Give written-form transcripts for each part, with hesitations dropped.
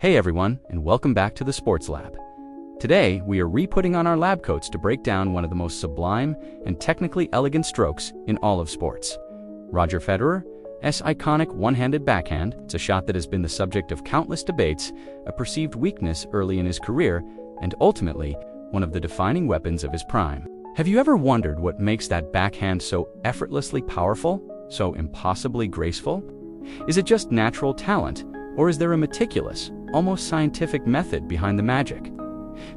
Hey everyone, and welcome back to the Sports Lab. Today, we are re-putting on our lab coats to break down one of the most sublime and technically elegant strokes in all of sports. Roger Federer's iconic one-handed backhand. It's a shot that has been the subject of countless debates, a perceived weakness early in his career, and ultimately, one of the defining weapons of his prime. Have you ever wondered what makes that backhand so effortlessly powerful, so impossibly graceful? Is it just natural talent, or is there a meticulous, almost scientific method behind the magic?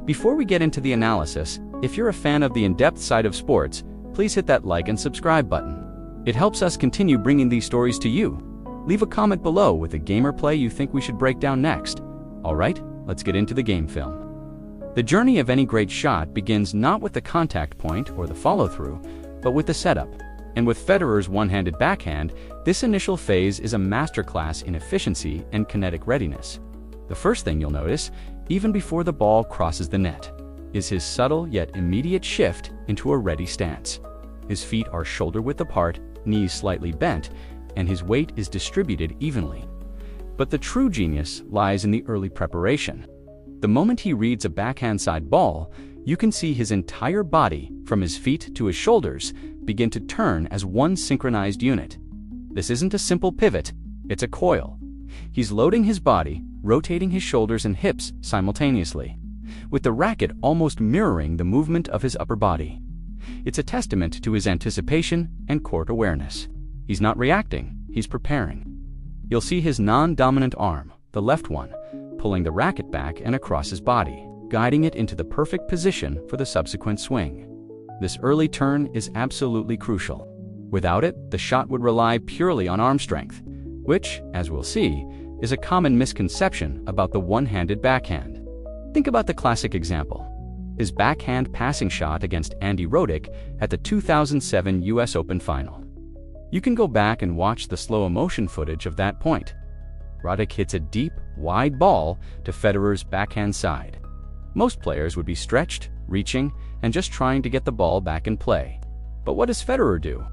Before we get into the analysis, if you're a fan of the in-depth side of sports, please hit that like and subscribe button. It helps us continue bringing these stories to you. Leave a comment below with a game or play you think we should break down next. Alright, let's get into the game film. The journey of any great shot begins not with the contact point or the follow-through, but with the setup. And with Federer's one-handed backhand, this initial phase is a masterclass in efficiency and kinetic readiness. The first thing you'll notice, even before the ball crosses the net, is his subtle yet immediate shift into a ready stance. His feet are shoulder-width apart, knees slightly bent, and his weight is distributed evenly. But the true genius lies in the early preparation. The moment he reads a backhand side ball, you can see his entire body, from his feet to his shoulders, begin to turn as one synchronized unit. This isn't a simple pivot, it's a coil. He's loading his body, rotating his shoulders and hips simultaneously, with the racket almost mirroring the movement of his upper body. It's a testament to his anticipation and court awareness. He's not reacting, he's preparing. You'll see his non-dominant arm, the left one, pulling the racket back and across his body, guiding it into the perfect position for the subsequent swing. This early turn is absolutely crucial. Without it, the shot would rely purely on arm strength, which, as we'll see, is a common misconception about the one-handed backhand. Think about the classic example, his backhand passing shot against Andy Roddick at the 2007 US Open final. You can go back and watch the slow-motion footage of that point. Roddick hits a deep, wide ball to Federer's backhand side. Most players would be stretched, reaching, and just trying to get the ball back in play. But what does Federer do?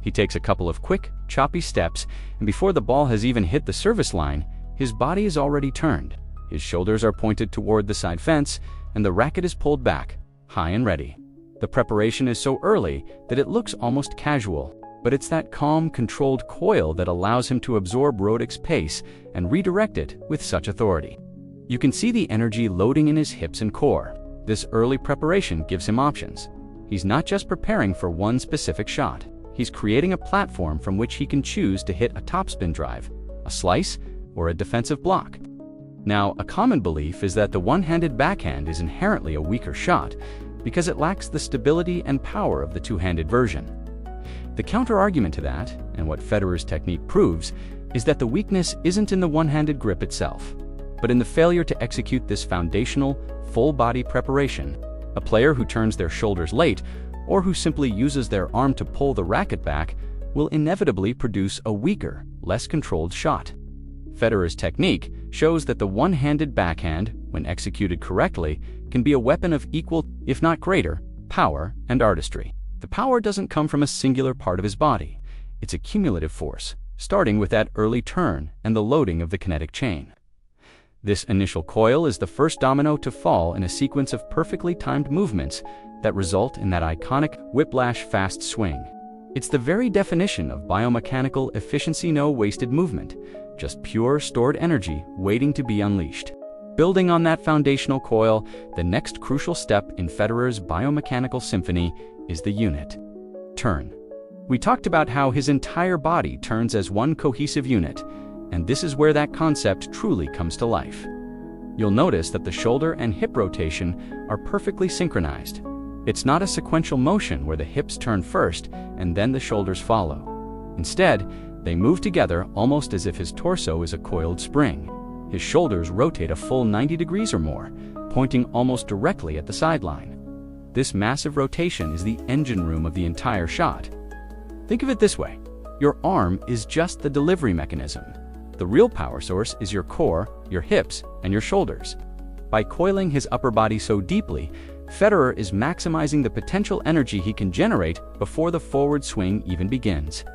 He takes a couple of quick, choppy steps, and before the ball has even hit the service line, his body is already turned. His shoulders are pointed toward the side fence, and the racket is pulled back, high and ready. The preparation is so early that it looks almost casual, but it's that calm, controlled coil that allows him to absorb Roddick's pace and redirect it with such authority. You can see the energy loading in his hips and core. This early preparation gives him options. He's not just preparing for one specific shot. He's creating a platform from which he can choose to hit a topspin drive, a slice, or a defensive block. Now, a common belief is that the one-handed backhand is inherently a weaker shot because it lacks the stability and power of the two-handed version. The counter-argument to that, and what Federer's technique proves, is that the weakness isn't in the one-handed grip itself, but in the failure to execute this foundational, full-body preparation. A player who turns their shoulders late, or who simply uses their arm to pull the racket back, will inevitably produce a weaker, less controlled shot. Federer's technique shows that the one-handed backhand, when executed correctly, can be a weapon of equal, if not greater, power and artistry. The power doesn't come from a singular part of his body. It's a cumulative force, starting with that early turn and the loading of the kinetic chain. This initial coil is the first domino to fall in a sequence of perfectly timed movements that result in that iconic whiplash fast swing. It's the very definition of biomechanical efficiency, no wasted movement, just pure stored energy waiting to be unleashed. Building on that foundational coil, the next crucial step in Federer's biomechanical symphony is the unit. Turn. We talked about how his entire body turns as one cohesive unit, and this is where that concept truly comes to life. You'll notice that the shoulder and hip rotation are perfectly synchronized. It's not a sequential motion where the hips turn first and then the shoulders follow. Instead, they move together almost as if his torso is a coiled spring. His shoulders rotate a full 90 degrees or more, pointing almost directly at the sideline. This massive rotation is the engine room of the entire shot. Think of it this way. Your arm is just the delivery mechanism. The real power source is your core, your hips, and your shoulders. By coiling his upper body so deeply, Federer is maximizing the potential energy he can generate before the forward swing even begins.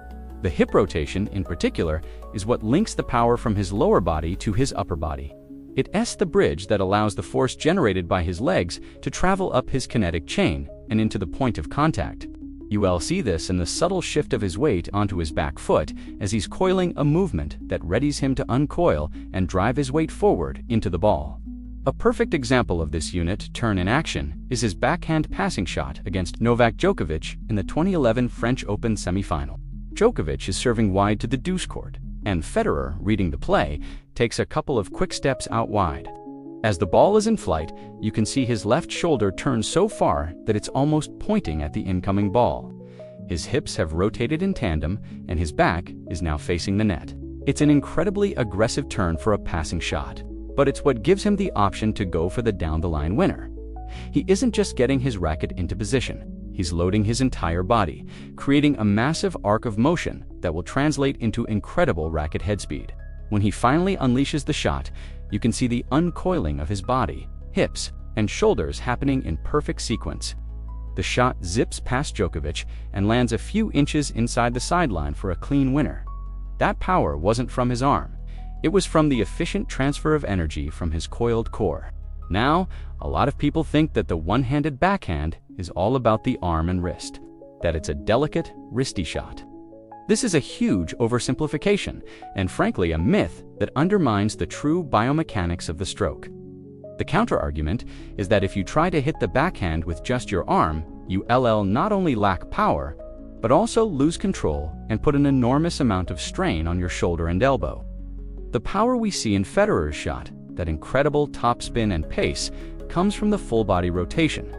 The hip rotation, in particular, is what links the power from his lower body to his upper body. It's the bridge that allows the force generated by his legs to travel up his kinetic chain and into the point of contact. You'll see this in the subtle shift of his weight onto his back foot as he's coiling a movement that readies him to uncoil and drive his weight forward into the ball. A perfect example of this unit turn in action is his backhand passing shot against Novak Djokovic in the 2011 French Open semifinal. Djokovic is serving wide to the deuce court, and Federer, reading the play, takes a couple of quick steps out wide. As the ball is in flight, you can see his left shoulder turn so far that it's almost pointing at the incoming ball. His hips have rotated in tandem, and his back is now facing the net. It's an incredibly aggressive turn for a passing shot, but it's what gives him the option to go for the down-the-line winner. He isn't just getting his racket into position. He's loading his entire body, creating a massive arc of motion that will translate into incredible racket head speed. When he finally unleashes the shot, you can see the uncoiling of his body, hips, and shoulders happening in perfect sequence. The shot zips past Djokovic and lands a few inches inside the sideline for a clean winner. That power wasn't from his arm. It was from the efficient transfer of energy from his coiled core. Now, a lot of people think that the one-handed backhand is all about the arm and wrist, that it's a delicate, wristy shot. This is a huge oversimplification, and frankly a myth that undermines the true biomechanics of the stroke. The counter-argument is that if you try to hit the backhand with just your arm, you'll not only lack power, but also lose control and put an enormous amount of strain on your shoulder and elbow. The power we see in Federer's shot, that incredible topspin and pace, comes from the full-body rotation.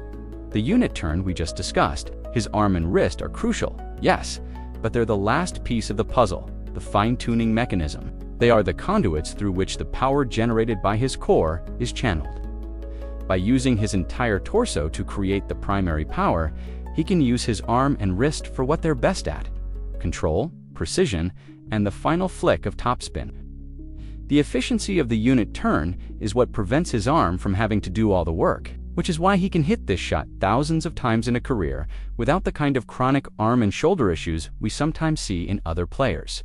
The unit turn we just discussed, his arm and wrist are crucial, yes, but they're the last piece of the puzzle, the fine-tuning mechanism. They are the conduits through which the power generated by his core is channeled. By using his entire torso to create the primary power, he can use his arm and wrist for what they're best at: control, precision, and the final flick of topspin. The efficiency of the unit turn is what prevents his arm from having to do all the work, which is why he can hit this shot thousands of times in a career without the kind of chronic arm and shoulder issues we sometimes see in other players.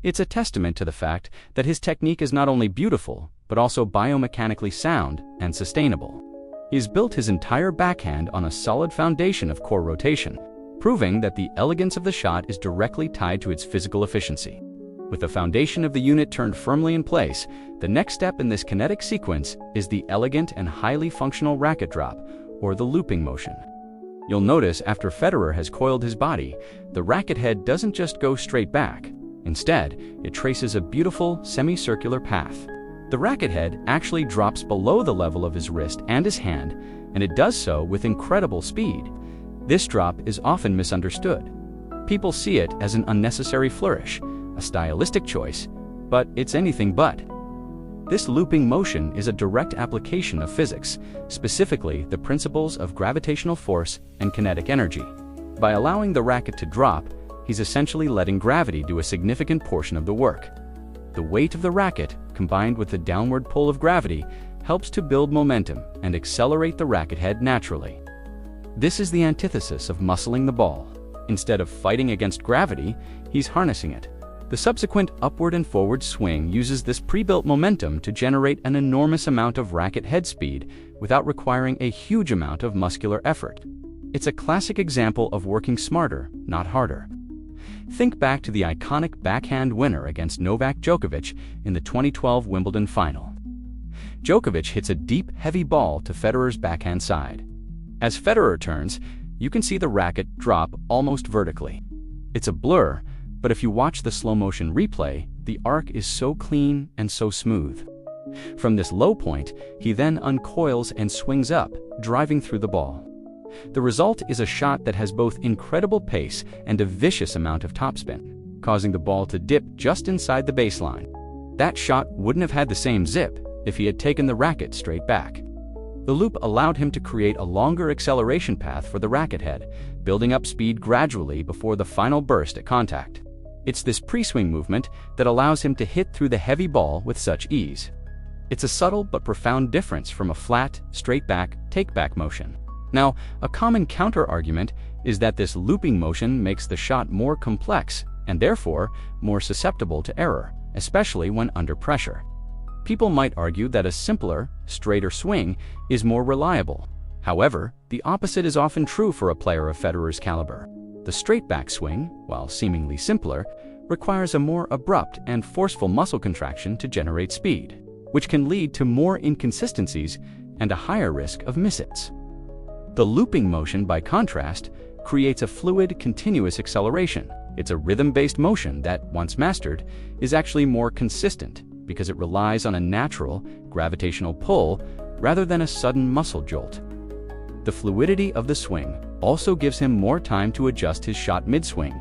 It's a testament to the fact that his technique is not only beautiful, but also biomechanically sound and sustainable. He's built his entire backhand on a solid foundation of core rotation, proving that the elegance of the shot is directly tied to its physical efficiency. With the foundation of the unit turned firmly in place, the next step in this kinetic sequence is the elegant and highly functional racket drop, or the looping motion. You'll notice after Federer has coiled his body, the racket head doesn't just go straight back. Instead, it traces a beautiful semicircular path. The racket head actually drops below the level of his wrist and his hand, and it does so with incredible speed. This drop is often misunderstood. People see it as an unnecessary flourish, a stylistic choice, but it's anything but. This looping motion is a direct application of physics, specifically the principles of gravitational force and kinetic energy. By allowing the racket to drop, he's essentially letting gravity do a significant portion of the work. The weight of the racket, combined with the downward pull of gravity, helps to build momentum and accelerate the racket head naturally. This is the antithesis of muscling the ball. Instead of fighting against gravity, he's harnessing it. The subsequent upward and forward swing uses this pre-built momentum to generate an enormous amount of racket head speed without requiring a huge amount of muscular effort. It's a classic example of working smarter, not harder. Think back to the iconic backhand winner against Novak Djokovic in the 2012 Wimbledon final. Djokovic hits a deep, heavy ball to Federer's backhand side. As Federer turns, you can see the racket drop almost vertically. It's a blur, but if you watch the slow-motion replay, the arc is so clean and so smooth. From this low point, he then uncoils and swings up, driving through the ball. The result is a shot that has both incredible pace and a vicious amount of topspin, causing the ball to dip just inside the baseline. That shot wouldn't have had the same zip if he had taken the racket straight back. The loop allowed him to create a longer acceleration path for the racket head, building up speed gradually before the final burst at contact. It's this pre-swing movement that allows him to hit through the heavy ball with such ease. It's a subtle but profound difference from a flat, straight-back, take-back motion. Now, a common counter-argument is that this looping motion makes the shot more complex and therefore more susceptible to error, especially when under pressure. People might argue that a simpler, straighter swing is more reliable. However, the opposite is often true for a player of Federer's caliber. The straight backswing, while seemingly simpler, requires a more abrupt and forceful muscle contraction to generate speed, which can lead to more inconsistencies and a higher risk of misses. The looping motion, by contrast, creates a fluid, continuous acceleration. It's a rhythm-based motion that, once mastered, is actually more consistent because it relies on a natural, gravitational pull rather than a sudden muscle jolt. The fluidity of the swing also gives him more time to adjust his shot mid-swing,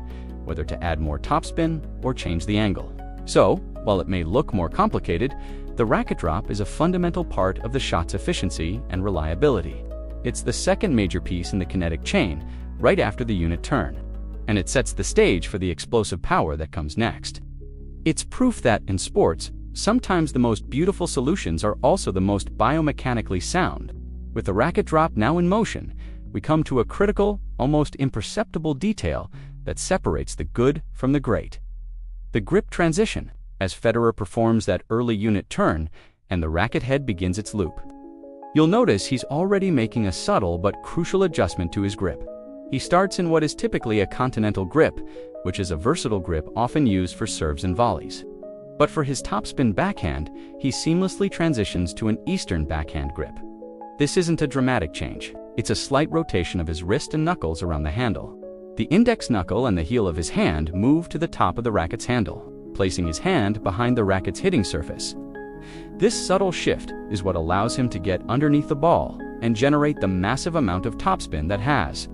whether to add more topspin or change the angle. So, while it may look more complicated, the racket drop is a fundamental part of the shot's efficiency and reliability. It's the second major piece in the kinetic chain, right after the unit turn, and it sets the stage for the explosive power that comes next. It's proof that, in sports, sometimes the most beautiful solutions are also the most biomechanically sound. With the racket drop now in motion, we come to a critical, almost imperceptible detail that separates the good from the great. The grip transition, as Federer performs that early unit turn and the racket head begins its loop. You'll notice he's already making a subtle but crucial adjustment to his grip. He starts in what is typically a continental grip, which is a versatile grip often used for serves and volleys. But for his topspin backhand, he seamlessly transitions to an Eastern backhand grip. This isn't a dramatic change. It's a slight rotation of his wrist and knuckles around the handle. The index knuckle and the heel of his hand move to the top of the racket's handle, placing his hand behind the racket's hitting surface. This subtle shift is what allows him to get underneath the ball and generate the massive amount of topspin that has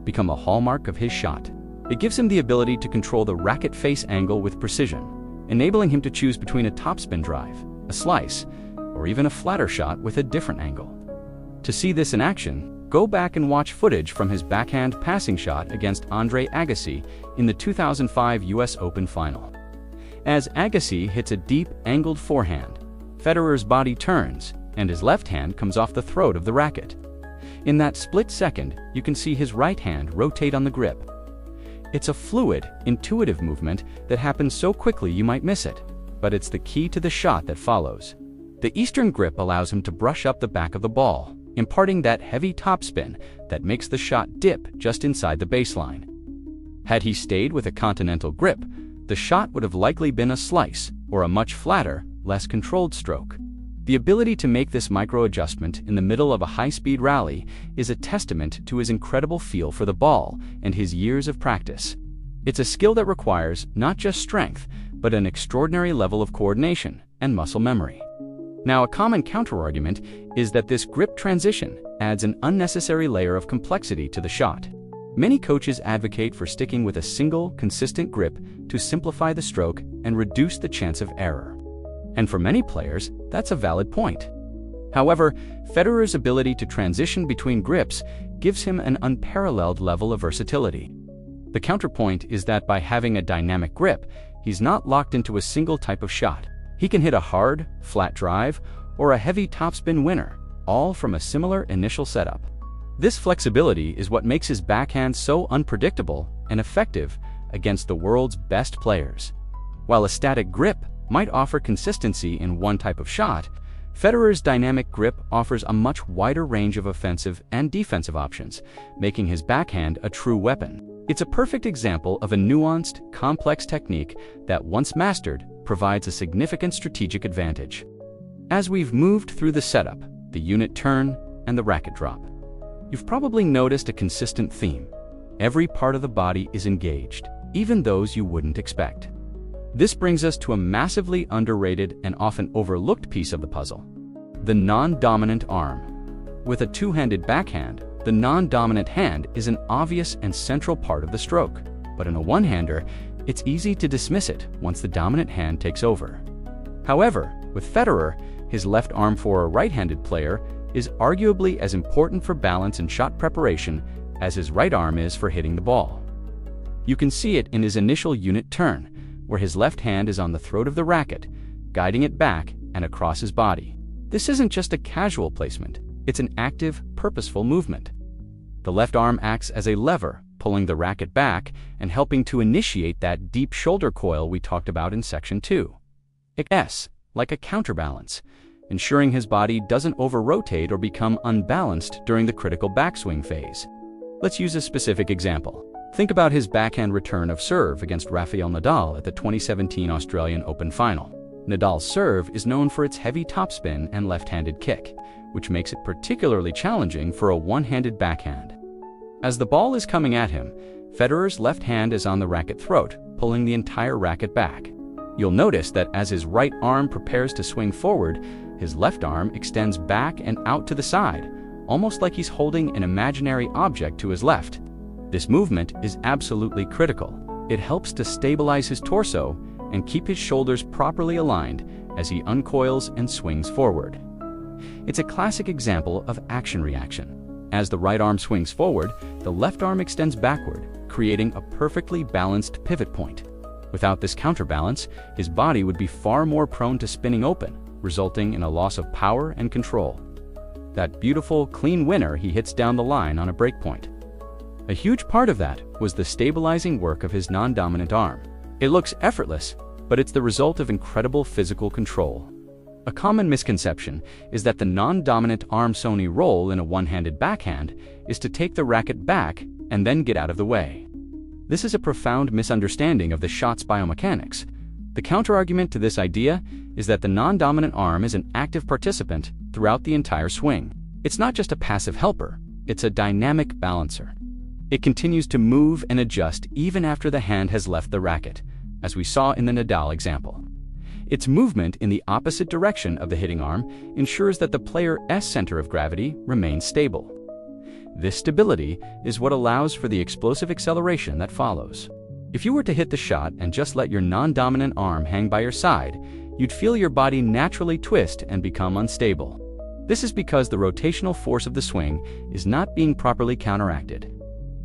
become a hallmark of his shot. It gives him the ability to control the racket face angle with precision, enabling him to choose between a topspin drive, a slice, or even a flatter shot with a different angle. To see this in action, go back and watch footage from his backhand passing shot against Andre Agassi in the 2005 US Open final. As Agassi hits a deep, angled forehand, Federer's body turns, and his left hand comes off the throat of the racket. In that split second, you can see his right hand rotate on the grip. It's a fluid, intuitive movement that happens so quickly you might miss it, but it's the key to the shot that follows. The Eastern grip allows him to brush up the back of the ball, imparting that heavy topspin that makes the shot dip just inside the baseline. Had he stayed with a continental grip, the shot would have likely been a slice or a much flatter, less controlled stroke. The ability to make this micro-adjustment in the middle of a high-speed rally is a testament to his incredible feel for the ball and his years of practice. It's a skill that requires not just strength, but an extraordinary level of coordination and muscle memory. Now, a common counterargument is that this grip transition adds an unnecessary layer of complexity to the shot. Many coaches advocate for sticking with a single, consistent grip to simplify the stroke and reduce the chance of error. And for many players, that's a valid point. However, Federer's ability to transition between grips gives him an unparalleled level of versatility. The counterpoint is that by having a dynamic grip, he's not locked into a single type of shot. He can hit a hard, flat drive or a heavy topspin winner, all from a similar initial setup. This flexibility is what makes his backhand so unpredictable and effective against the world's best players. While a static grip might offer consistency in one type of shot, Federer's dynamic grip offers a much wider range of offensive and defensive options, making his backhand a true weapon. It's a perfect example of a nuanced, complex technique that, once mastered, provides a significant strategic advantage. As we've moved through the setup, the unit turn, and the racket drop, you've probably noticed a consistent theme. Every part of the body is engaged, even those you wouldn't expect. This brings us to a massively underrated and often overlooked piece of the puzzle: the non-dominant arm. With a two-handed backhand, the non-dominant hand is an obvious and central part of the stroke, but in a one-hander, it's easy to dismiss it once the dominant hand takes over. However, with Federer, his left arm for a right-handed player is arguably as important for balance and shot preparation as his right arm is for hitting the ball. You can see it in his initial unit turn, where his left hand is on the throat of the racket, guiding it back and across his body. This isn't just a casual placement, it's an active, purposeful movement. The left arm acts as a lever, pulling the racket back and helping to initiate that deep shoulder coil we talked about in Section 2. like a counterbalance, ensuring his body doesn't over-rotate or become unbalanced during the critical backswing phase. Let's use a specific example. Think about his backhand return of serve against Rafael Nadal at the 2017 Australian Open final. Nadal's serve is known for its heavy topspin and left-handed kick, which makes it particularly challenging for a one-handed backhand. As the ball is coming at him, Federer's left hand is on the racket throat, pulling the entire racket back. You'll notice that as his right arm prepares to swing forward, his left arm extends back and out to the side, almost like he's holding an imaginary object to his left. This movement is absolutely critical. It helps to stabilize his torso and keep his shoulders properly aligned as he uncoils and swings forward. It's a classic example of action-reaction. As the right arm swings forward, the left arm extends backward, creating a perfectly balanced pivot point. Without this counterbalance, his body would be far more prone to spinning open, resulting in a loss of power and control. That beautiful, clean winner he hits down the line on a break point. A huge part of that was the stabilizing work of his non-dominant arm. It looks effortless, but it's the result of incredible physical control. A common misconception is that the non-dominant arm's only role in a one-handed backhand is to take the racket back and then get out of the way. This is a profound misunderstanding of the shot's biomechanics. The counterargument to this idea is that the non-dominant arm is an active participant throughout the entire swing. It's not just a passive helper, it's a dynamic balancer. It continues to move and adjust even after the hand has left the racket, as we saw in the Nadal example. Its movement in the opposite direction of the hitting arm ensures that the player's center of gravity remains stable. This stability is what allows for the explosive acceleration that follows. If you were to hit the shot and just let your non-dominant arm hang by your side, you'd feel your body naturally twist and become unstable. This is because the rotational force of the swing is not being properly counteracted.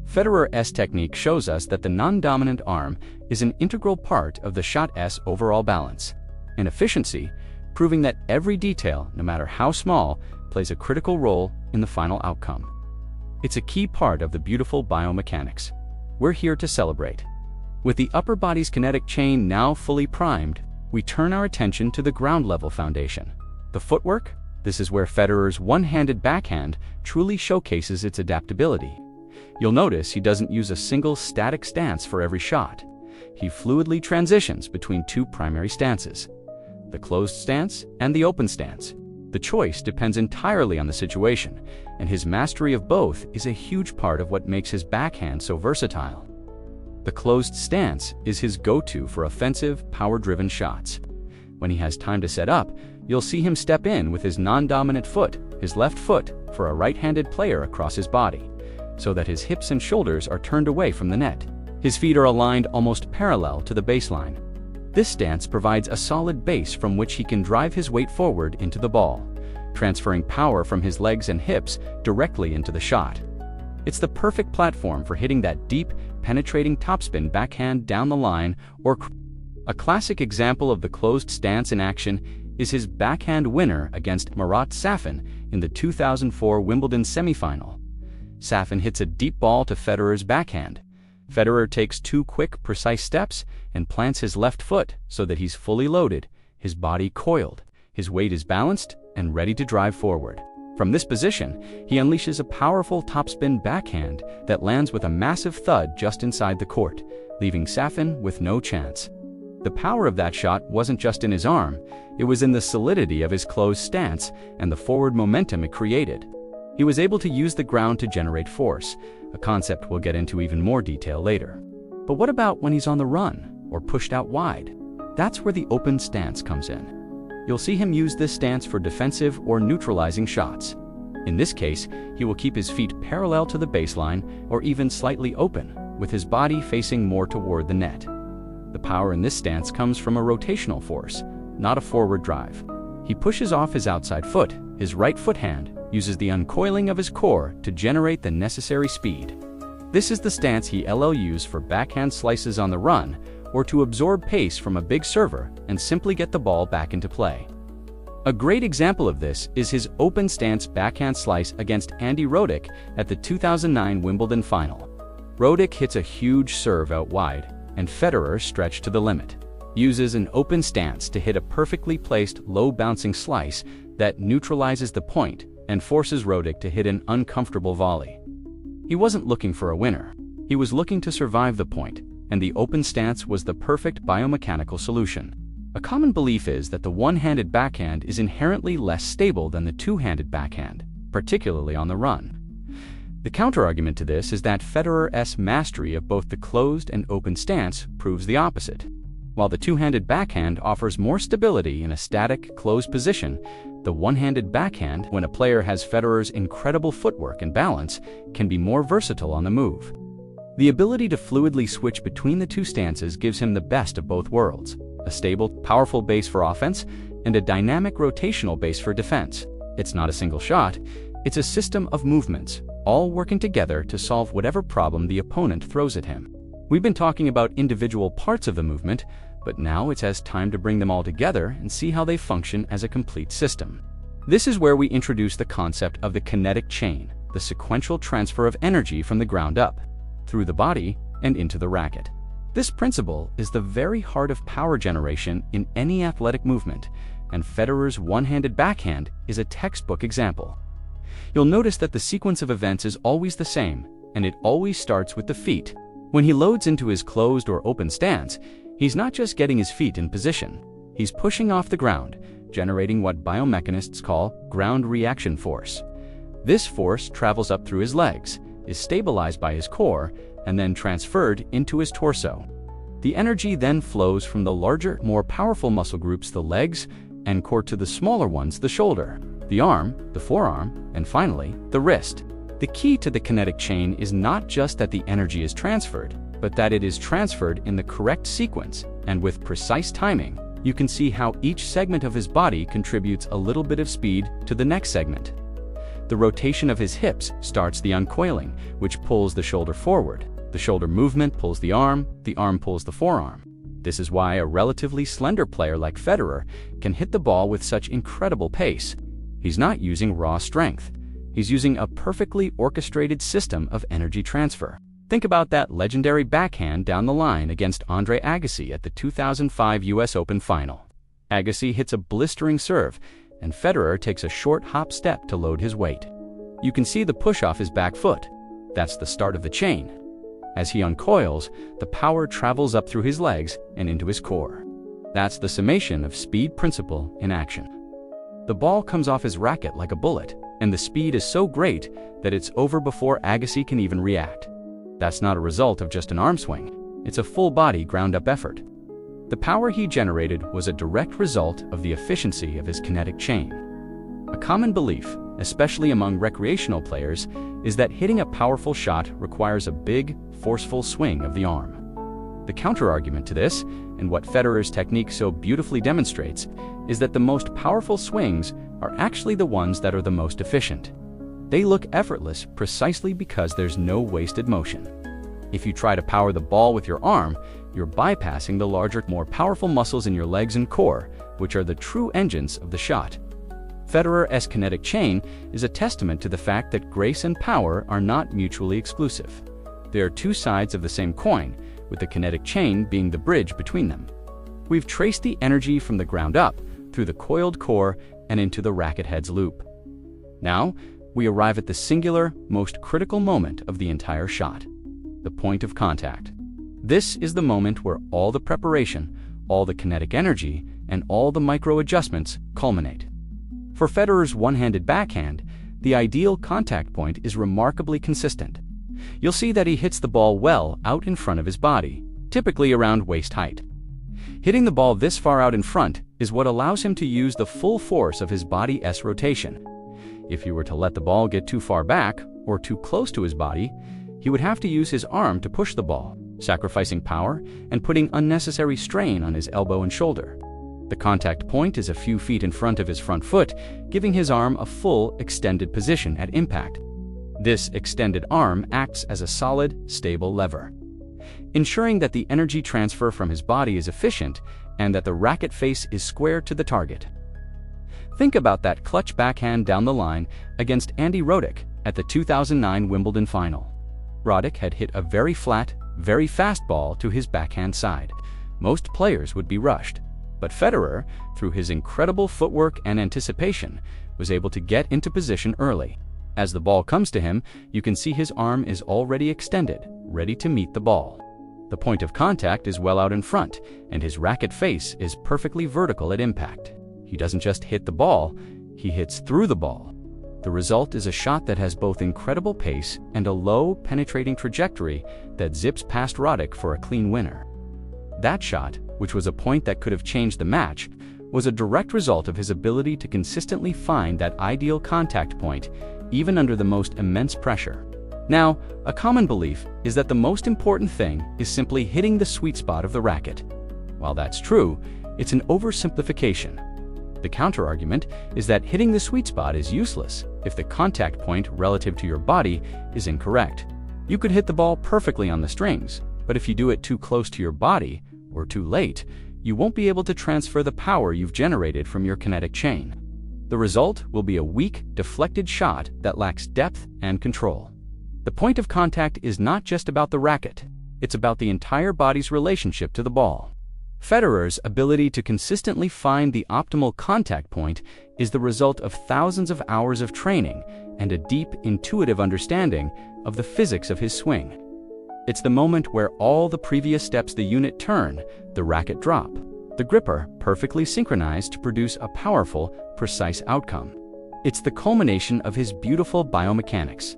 Federer's technique shows us that the non-dominant arm is an integral part of the shot's overall balance and efficiency, proving that every detail, no matter how small, plays a critical role in the final outcome. It's a key part of the beautiful biomechanics we're here to celebrate. With the upper body's kinetic chain now fully primed, we turn our attention to the ground-level foundation. The footwork? This is where Federer's one-handed backhand truly showcases its adaptability. You'll notice he doesn't use a single static stance for every shot. He fluidly transitions between two primary stances, the closed stance and the open stance. The choice depends entirely on the situation, and his mastery of both is a huge part of what makes his backhand so versatile. The closed stance is his go-to for offensive, power-driven shots. When he has time to set up, you'll see him step in with his non-dominant foot, his left foot, for a right-handed player across his body, so that his hips and shoulders are turned away from the net. His feet are aligned almost parallel to the baseline. This stance provides a solid base from which he can drive his weight forward into the ball, transferring power from his legs and hips directly into the shot. It's the perfect platform for hitting that deep, penetrating topspin backhand down the line or a classic example of the closed stance in action is his backhand winner against Marat Safin in the 2004 Wimbledon semifinal. Safin hits a deep ball to Federer's backhand. Federer takes two quick, precise steps and plants his left foot so that he's fully loaded, his body coiled, his weight is balanced and ready to drive forward. From this position, he unleashes a powerful topspin backhand that lands with a massive thud just inside the court, leaving Safin with no chance. The power of that shot wasn't just in his arm, it was in the solidity of his closed stance and the forward momentum it created. He was able to use the ground to generate force, a concept we'll get into even more detail later. But what about when he's on the run or pushed out wide? That's where the open stance comes in. You'll see him use this stance for defensive or neutralizing shots. In this case, he will keep his feet parallel to the baseline or even slightly open, with his body facing more toward the net. The power in this stance comes from a rotational force, not a forward drive. He pushes off his outside foot, his right foot hand, uses the uncoiling of his core to generate the necessary speed. This is the stance he'll use for backhand slices on the run or to absorb pace from a big server and simply get the ball back into play. A great example of this is his open stance backhand slice against Andy Roddick at the 2009 Wimbledon final. Roddick hits a huge serve out wide, and Federer stretched to the limit. uses an open stance to hit a perfectly placed, low-bouncing slice that neutralizes the point and forces Roddick to hit an uncomfortable volley. He wasn't looking for a winner. He was looking to survive the point, and the open stance was the perfect biomechanical solution. A common belief is that the one-handed backhand is inherently less stable than the two-handed backhand, particularly on the run. The counterargument to this is that Federer's mastery of both the closed and open stance proves the opposite. While the two-handed backhand offers more stability in a static, closed position, the one-handed backhand, when a player has Federer's incredible footwork and balance, can be more versatile on the move. The ability to fluidly switch between the two stances gives him the best of both worlds: a stable, powerful base for offense and a dynamic rotational base for defense. It's not a single shot, it's a system of movements, all working together to solve whatever problem the opponent throws at him. We've been talking about individual parts of the movement, but now it's time to bring them all together and see how they function as a complete system. This is where we introduce the concept of the kinetic chain, the sequential transfer of energy from the ground up, through the body, and into the racket. This principle is the very heart of power generation in any athletic movement, and Federer's one-handed backhand is a textbook example. You'll notice that the sequence of events is always the same, and it always starts with the feet. When he loads into his closed or open stance, he's not just getting his feet in position. He's pushing off the ground, generating what biomechanists call ground reaction force. This force travels up through his legs, is stabilized by his core, and then transferred into his torso. The energy then flows from the larger, more powerful muscle groups, the legs, and core, to the smaller ones, the shoulder, the arm, the forearm, and finally, the wrist. The key to the kinetic chain is not just that the energy is transferred, but that it is transferred in the correct sequence, and with precise timing. You can see how each segment of his body contributes a little bit of speed to the next segment. The rotation of his hips starts the uncoiling, which pulls the shoulder forward. The shoulder movement pulls the arm pulls the forearm. This is why a relatively slender player like Federer can hit the ball with such incredible pace. He's not using raw strength. He's using a perfectly orchestrated system of energy transfer. Think about that legendary backhand down the line against Andre Agassi at the 2005 US Open final. Agassi hits a blistering serve, and Federer takes a short hop step to load his weight. You can see the push off his back foot. That's the start of the chain. As he uncoils, the power travels up through his legs and into his core. That's the summation of speed principle in action. The ball comes off his racket like a bullet, and the speed is so great that it's over before Agassi can even react. That's not a result of just an arm swing. It's a full-body ground-up effort. The power he generated was a direct result of the efficiency of his kinetic chain. A common belief, especially among recreational players, is that hitting a powerful shot requires a big, forceful swing of the arm. The counterargument to this, and what Federer's technique so beautifully demonstrates, is that the most powerful swings are actually the ones that are the most efficient. They look effortless precisely because there's no wasted motion. If you try to power the ball with your arm, you're bypassing the larger, more powerful muscles in your legs and core, which are the true engines of the shot. Federer's kinetic chain is a testament to the fact that grace and power are not mutually exclusive. They are two sides of the same coin, with the kinetic chain being the bridge between them. We've traced the energy from the ground up, through the coiled core, and into the racket head's loop. Now, we arrive at the singular, most critical moment of the entire shot: the point of contact. This is the moment where all the preparation, all the kinetic energy, and all the micro-adjustments culminate. For Federer's one-handed backhand, the ideal contact point is remarkably consistent. You'll see that he hits the ball well out in front of his body, typically around waist height. Hitting the ball this far out in front is what allows him to use the full force of his body's rotation. If he were to let the ball get too far back, or too close to his body, he would have to use his arm to push the ball, sacrificing power and putting unnecessary strain on his elbow and shoulder. The contact point is a few feet in front of his front foot, giving his arm a full, extended position at impact. This extended arm acts as a solid, stable lever, ensuring that the energy transfer from his body is efficient and that the racket face is square to the target. Think about that clutch backhand down the line against Andy Roddick at the 2009 Wimbledon final. Roddick had hit a very flat, very fast ball to his backhand side, most players would be rushed. But Federer, through his incredible footwork and anticipation, was able to get into position early. As the ball comes to him, you can see his arm is already extended, ready to meet the ball. The point of contact is well out in front, and his racket face is perfectly vertical at impact. He doesn't just hit the ball, he hits through the ball. The result is a shot that has both incredible pace and a low, penetrating trajectory that zips past Roddick for a clean winner. That shot, which was a point that could have changed the match, was a direct result of his ability to consistently find that ideal contact point, even under the most immense pressure. Now, a common belief is that the most important thing is simply hitting the sweet spot of the racket. While that's true, it's an oversimplification. The counterargument is that hitting the sweet spot is useless if the contact point relative to your body is incorrect. You could hit the ball perfectly on the strings, but if you do it too close to your body, or too late, you won't be able to transfer the power you've generated from your kinetic chain. The result will be a weak, deflected shot that lacks depth and control. The point of contact is not just about the racket, it's about the entire body's relationship to the ball. Federer's ability to consistently find the optimal contact point is the result of thousands of hours of training and a deep, intuitive understanding of the physics of his swing. It's the moment where all the previous steps the unit turn, the racket drop, the gripper perfectly synchronized to produce a powerful, precise outcome. It's the culmination of his beautiful biomechanics.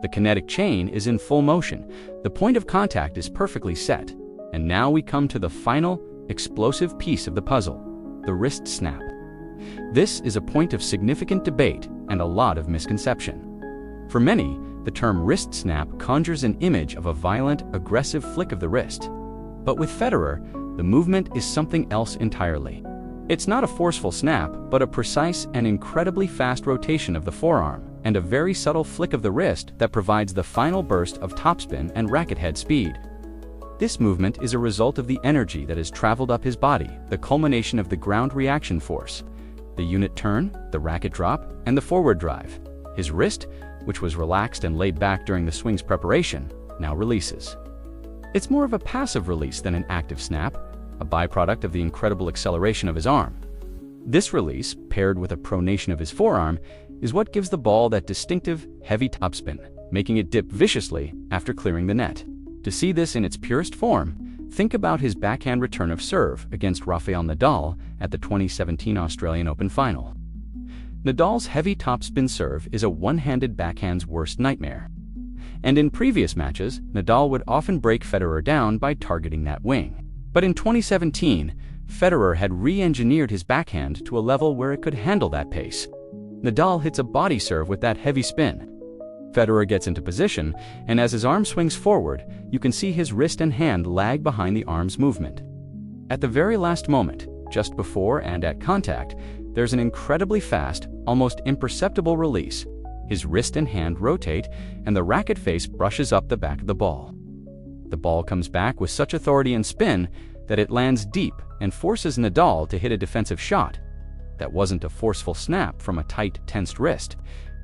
The kinetic chain is in full motion, the point of contact is perfectly set, and now we come to the final, explosive piece of the puzzle, the wrist snap. This is a point of significant debate and a lot of misconception. For many, the term wrist snap conjures an image of a violent, aggressive flick of the wrist. But with Federer, the movement is something else entirely. It's not a forceful snap, but a precise and incredibly fast rotation of the forearm, and a very subtle flick of the wrist that provides the final burst of topspin and racket head speed. This movement is a result of the energy that has traveled up his body, the culmination of the ground reaction force, the unit turn, the racket drop, and the forward drive. His wrist, which was relaxed and laid back during the swing's preparation, now releases. It's more of a passive release than an active snap, a byproduct of the incredible acceleration of his arm. This release, paired with a pronation of his forearm, is what gives the ball that distinctive, heavy topspin, making it dip viciously after clearing the net. To see this in its purest form, think about his backhand return of serve against Rafael Nadal at the 2017 Australian Open final. Nadal's heavy topspin serve is a one-handed backhand's worst nightmare. And in previous matches, Nadal would often break Federer down by targeting that wing. But in 2017, Federer had re-engineered his backhand to a level where it could handle that pace. Nadal hits a body serve with that heavy spin. Federer gets into position, and as his arm swings forward, you can see his wrist and hand lag behind the arm's movement. At the very last moment, just before and at contact, there's an incredibly fast, almost imperceptible release. His wrist and hand rotate, and the racket face brushes up the back of the ball. The ball comes back with such authority and spin that it lands deep and forces Nadal to hit a defensive shot. That wasn't a forceful snap from a tight, tensed wrist.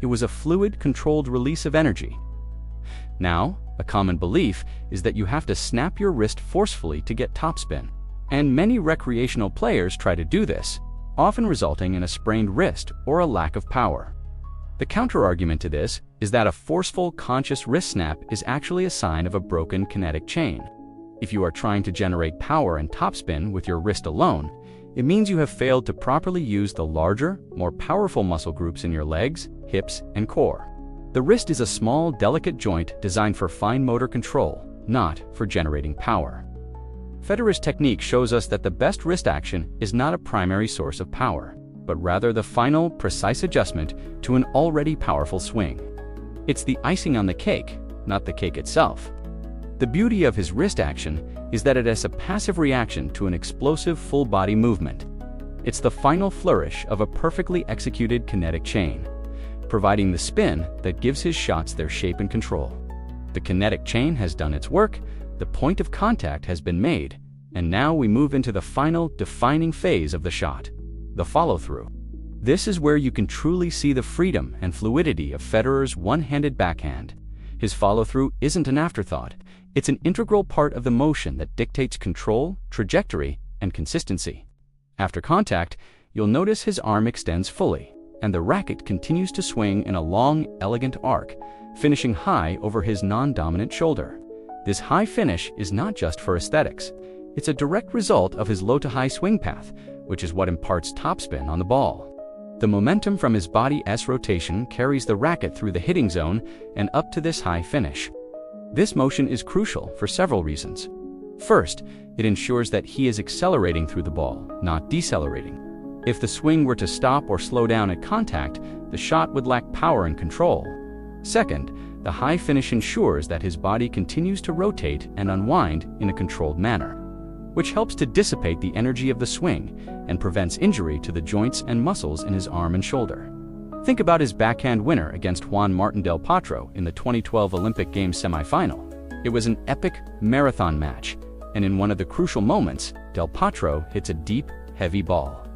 It was a fluid, controlled release of energy. Now, a common belief is that you have to snap your wrist forcefully to get topspin, and many recreational players try to do this, often resulting in a sprained wrist or a lack of power. The counterargument to this is that a forceful, conscious wrist snap is actually a sign of a broken kinetic chain. If you are trying to generate power and topspin with your wrist alone, it means you have failed to properly use the larger, more powerful muscle groups in your legs, hips, and core. The wrist is a small, delicate joint designed for fine motor control, not for generating power. Federer's technique shows us that the best wrist action is not a primary source of power, but rather the final, precise adjustment to an already powerful swing. It's the icing on the cake, not the cake itself. The beauty of his wrist action is that it is a passive reaction to an explosive full-body movement. It's the final flourish of a perfectly executed kinetic chain, providing the spin that gives his shots their shape and control. The kinetic chain has done its work, the point of contact has been made, and now we move into the final, defining phase of the shot, the follow-through. This is where you can truly see the freedom and fluidity of Federer's one-handed backhand. His follow-through isn't an afterthought, It's an integral part of the motion that dictates control, trajectory, and consistency. After contact, you'll notice his arm extends fully, and the racket continues to swing in a long, elegant arc, finishing high over his non-dominant shoulder. This high finish is not just for aesthetics. It's a direct result of his low-to-high swing path, which is what imparts topspin on the ball. The momentum from his body's rotation carries the racket through the hitting zone and up to this high finish. This motion is crucial for several reasons. First, it ensures that he is accelerating through the ball, not decelerating. If the swing were to stop or slow down at contact, the shot would lack power and control. Second, the high finish ensures that his body continues to rotate and unwind in a controlled manner, which helps to dissipate the energy of the swing and prevents injury to the joints and muscles in his arm and shoulder. Think about his backhand winner against Juan Martín del Potro in the 2012 Olympic Games semifinal. It was an epic marathon match, and in one of the crucial moments, del Potro hits a deep, heavy ball.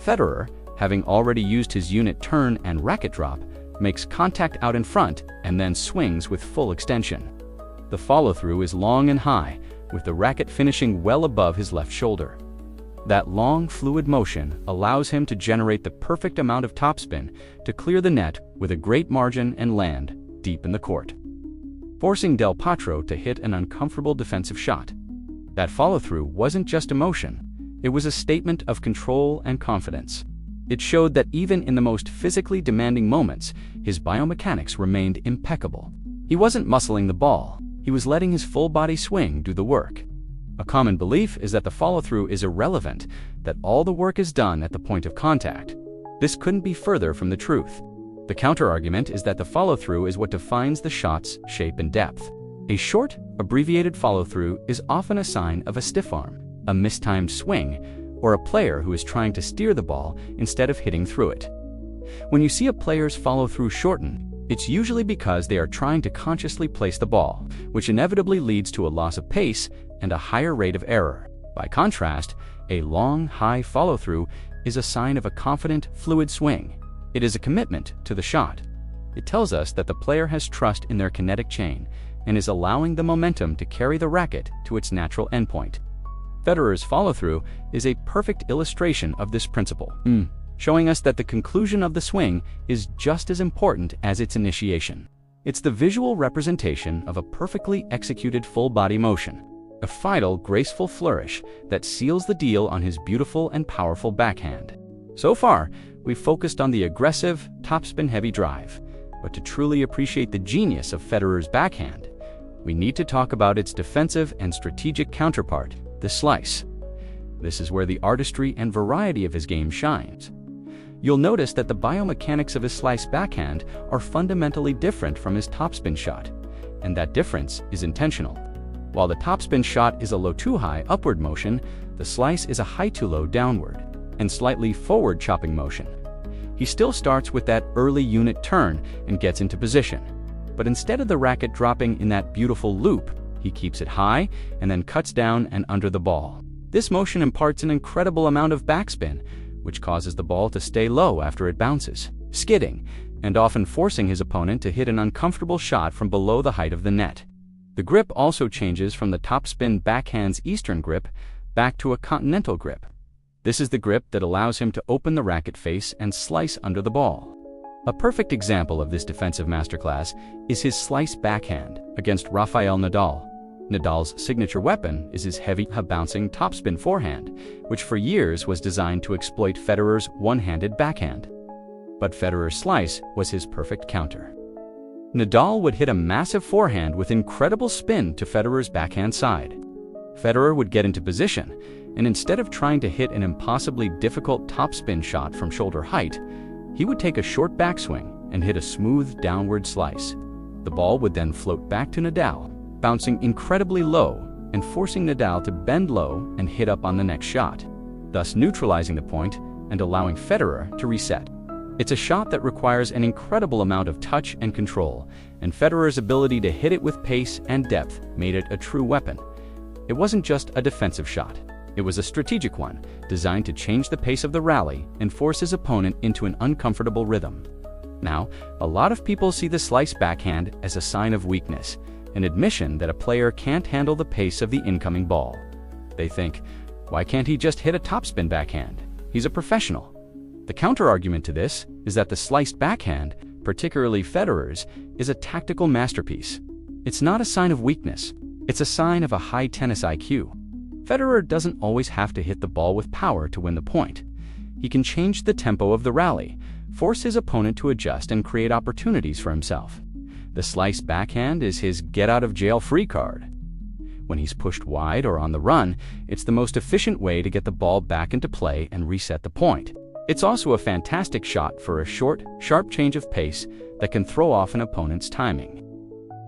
Federer, having already used his unit turn and racket drop, makes contact out in front and then swings with full extension. The follow-through is long and high, with the racket finishing well above his left shoulder. That long, fluid motion allows him to generate the perfect amount of topspin to clear the net with a great margin and land deep in the court, forcing del Potro to hit an uncomfortable defensive shot. That follow-through wasn't just emotion, it was a statement of control and confidence. It showed that even in the most physically demanding moments, his biomechanics remained impeccable. He wasn't muscling the ball, he was letting his full body swing do the work. A common belief is that the follow-through is irrelevant, that all the work is done at the point of contact. This couldn't be further from the truth. The counter-argument is that the follow-through is what defines the shot's shape and depth. A short, abbreviated follow-through is often a sign of a stiff arm, a mistimed swing, or a player who is trying to steer the ball instead of hitting through it. When you see a player's follow-through shorten, it's usually because they are trying to consciously place the ball, which inevitably leads to a loss of pace and a higher rate of error. By contrast, a long, high follow-through is a sign of a confident, fluid swing. It is a commitment to the shot. It tells us that the player has trust in their kinetic chain and is allowing the momentum to carry the racket to its natural endpoint. Federer's follow-through is a perfect illustration of this principle, showing us that the conclusion of the swing is just as important as its initiation. It's the visual representation of a perfectly executed full-body motion, a final, graceful flourish that seals the deal on his beautiful and powerful backhand. So far, we've focused on the aggressive, topspin-heavy drive, but to truly appreciate the genius of Federer's backhand, we need to talk about its defensive and strategic counterpart, the slice. This is where the artistry and variety of his game shines. You'll notice that the biomechanics of his slice backhand are fundamentally different from his topspin shot, and that difference is intentional. While the topspin shot is a low-to-high upward motion, the slice is a high-to-low downward and slightly forward chopping motion. He still starts with that early unit turn and gets into position, but instead of the racket dropping in that beautiful loop, he keeps it high and then cuts down and under the ball. This motion imparts an incredible amount of backspin, which causes the ball to stay low after it bounces, skidding, and often forcing his opponent to hit an uncomfortable shot from below the height of the net. The grip also changes from the topspin backhand's eastern grip back to a continental grip. This is the grip that allows him to open the racket face and slice under the ball. A perfect example of this defensive masterclass is his slice backhand against Rafael Nadal. Nadal's signature weapon is his heavy, bouncing topspin forehand, which for years was designed to exploit Federer's one-handed backhand. But Federer's slice was his perfect counter. Nadal would hit a massive forehand with incredible spin to Federer's backhand side. Federer would get into position, and instead of trying to hit an impossibly difficult topspin shot from shoulder height, he would take a short backswing and hit a smooth downward slice. The ball would then float back to Nadal, bouncing incredibly low and forcing Nadal to bend low and hit up on the next shot, thus neutralizing the point and allowing Federer to reset. It's a shot that requires an incredible amount of touch and control, and Federer's ability to hit it with pace and depth made it a true weapon. It wasn't just a defensive shot. It was a strategic one, designed to change the pace of the rally and force his opponent into an uncomfortable rhythm. Now, a lot of people see the slice backhand as a sign of weakness, an admission that a player can't handle the pace of the incoming ball. They think, why can't he just hit a topspin backhand? He's a professional. The counter-argument to this is that the sliced backhand, particularly Federer's, is a tactical masterpiece. It's not a sign of weakness, it's a sign of a high tennis IQ. Federer doesn't always have to hit the ball with power to win the point. He can change the tempo of the rally, force his opponent to adjust and create opportunities for himself. The sliced backhand is his get-out-of-jail-free card. When he's pushed wide or on the run, it's the most efficient way to get the ball back into play and reset the point. It's also a fantastic shot for a short, sharp change of pace that can throw off an opponent's timing.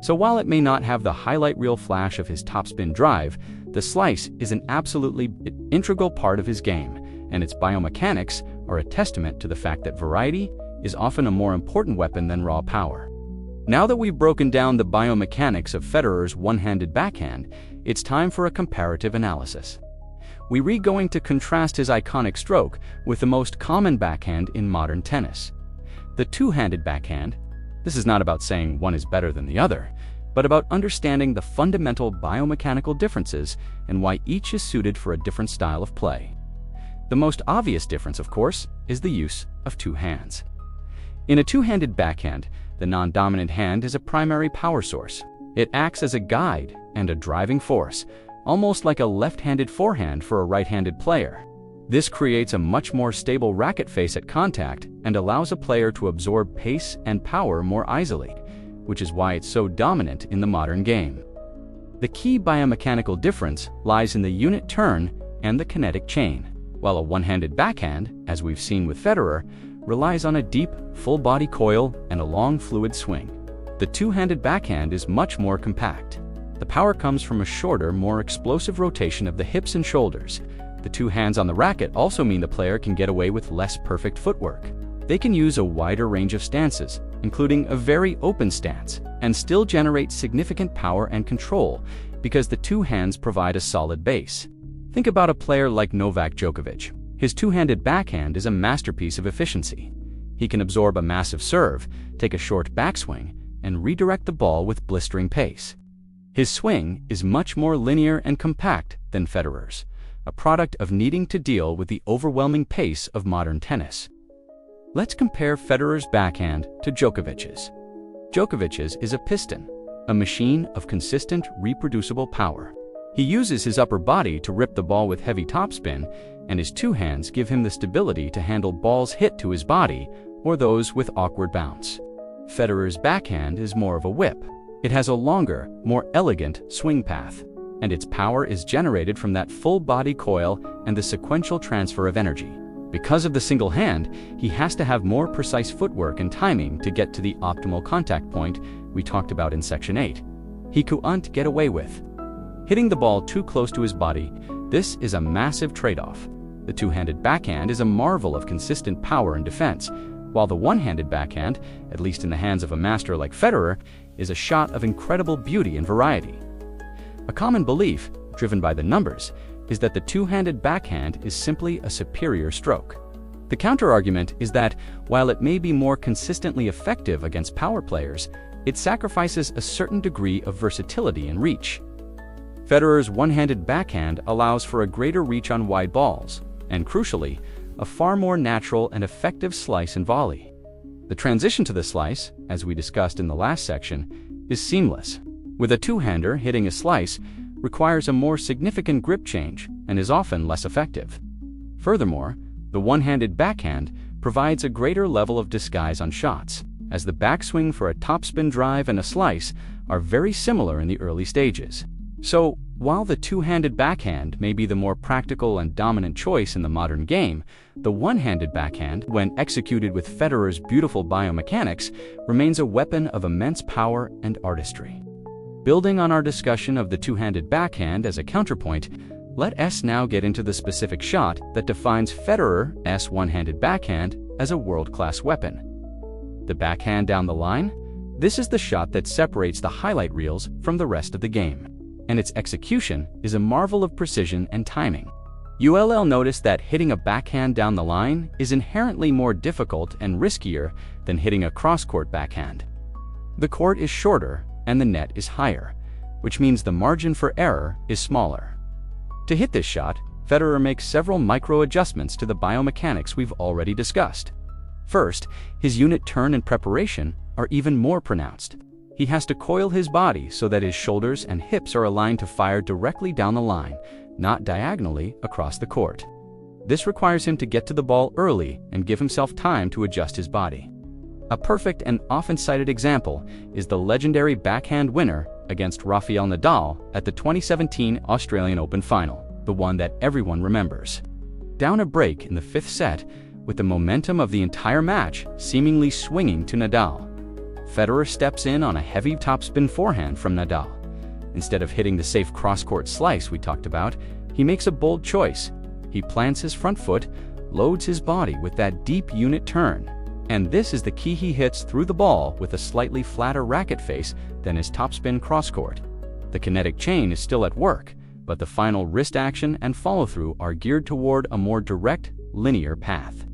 So while it may not have the highlight reel flash of his topspin drive, the slice is an absolutely integral part of his game, and its biomechanics are a testament to the fact that variety is often a more important weapon than raw power. Now that we've broken down the biomechanics of Federer's one-handed backhand, it's time for a comparative analysis. We're going to contrast his iconic stroke with the most common backhand in modern tennis. The two-handed backhand. This is not about saying one is better than the other, but about understanding the fundamental biomechanical differences and why each is suited for a different style of play. The most obvious difference, of course, is the use of two hands. In a two-handed backhand, the non-dominant hand is a primary power source. It acts as a guide and a driving force, almost like a left-handed forehand for a right-handed player. This creates a much more stable racket face at contact and allows a player to absorb pace and power more easily, which is why it's so dominant in the modern game. The key biomechanical difference lies in the unit turn and the kinetic chain. While a one-handed backhand, as we've seen with Federer, relies on a deep, full-body coil and a long, fluid swing, the two-handed backhand is much more compact. The power comes from a shorter, more explosive rotation of the hips and shoulders. The two hands on the racket also mean the player can get away with less perfect footwork. They can use a wider range of stances, including a very open stance, and still generate significant power and control because the two hands provide a solid base. Think about a player like Novak Djokovic. His two-handed backhand is a masterpiece of efficiency. He can absorb a massive serve, take a short backswing, and redirect the ball with blistering pace. His swing is much more linear and compact than Federer's, a product of needing to deal with the overwhelming pace of modern tennis. Let's compare Federer's backhand to Djokovic's. Djokovic's is a piston, a machine of consistent, reproducible power. He uses his upper body to rip the ball with heavy topspin, and his two hands give him the stability to handle balls hit to his body or those with awkward bounce. Federer's backhand is more of a whip. It has a longer, more elegant swing path, and its power is generated from that full-body coil and the sequential transfer of energy. Because of the single hand, he has to have more precise footwork and timing to get to the optimal contact point we talked about in Section 8. He can't get away with hitting the ball too close to his body. This is a massive trade-off. The two-handed backhand is a marvel of consistent power and defense, while the one-handed backhand, at least in the hands of a master like Federer, is a shot of incredible beauty and variety. A common belief, driven by the numbers, is that the two-handed backhand is simply a superior stroke. The counter-argument is that, while it may be more consistently effective against power players, it sacrifices a certain degree of versatility and reach. Federer's one-handed backhand allows for a greater reach on wide balls, and crucially, a far more natural and effective slice and volley. The transition to the slice, as we discussed in the last section, is seamless. With a two-hander, hitting a slice requires a more significant grip change and is often less effective. Furthermore, the one-handed backhand provides a greater level of disguise on shots, as the backswing for a topspin drive and a slice are very similar in the early stages. So, while the two-handed backhand may be the more practical and dominant choice in the modern game, the one-handed backhand, when executed with Federer's beautiful biomechanics, remains a weapon of immense power and artistry. Building on our discussion of the two-handed backhand as a counterpoint, let us now get into the specific shot that defines Federer's one-handed backhand as a world-class weapon. The backhand down the line? This is the shot that separates the highlight reels from the rest of the game, and its execution is a marvel of precision and timing. You'll notice that hitting a backhand down the line is inherently more difficult and riskier than hitting a cross-court backhand. The court is shorter and the net is higher, which means the margin for error is smaller. To hit this shot, Federer makes several micro-adjustments to the biomechanics we've already discussed. First, his unit turn and preparation are even more pronounced. He has to coil his body so that his shoulders and hips are aligned to fire directly down the line, not diagonally across the court. This requires him to get to the ball early and give himself time to adjust his body. A perfect and often cited example is the legendary backhand winner against Rafael Nadal at the 2017 Australian Open final, the one that everyone remembers. Down a break in the fifth set, with the momentum of the entire match seemingly swinging to Nadal, Federer steps in on a heavy topspin forehand from Nadal. Instead of hitting the safe cross-court slice we talked about, he makes a bold choice. He plants his front foot, loads his body with that deep unit turn, and this is the key. He hits through the ball with a slightly flatter racket face than his topspin cross-court. The kinetic chain is still at work, but the final wrist action and follow-through are geared toward a more direct, linear path.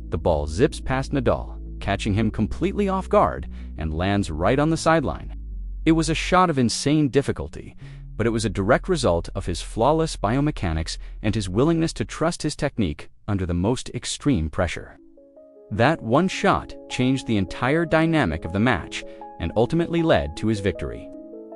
The ball zips past Nadal, catching him completely off guard, and lands right on the sideline. It was a shot of insane difficulty, but it was a direct result of his flawless biomechanics and his willingness to trust his technique under the most extreme pressure. That one shot changed the entire dynamic of the match and ultimately led to his victory.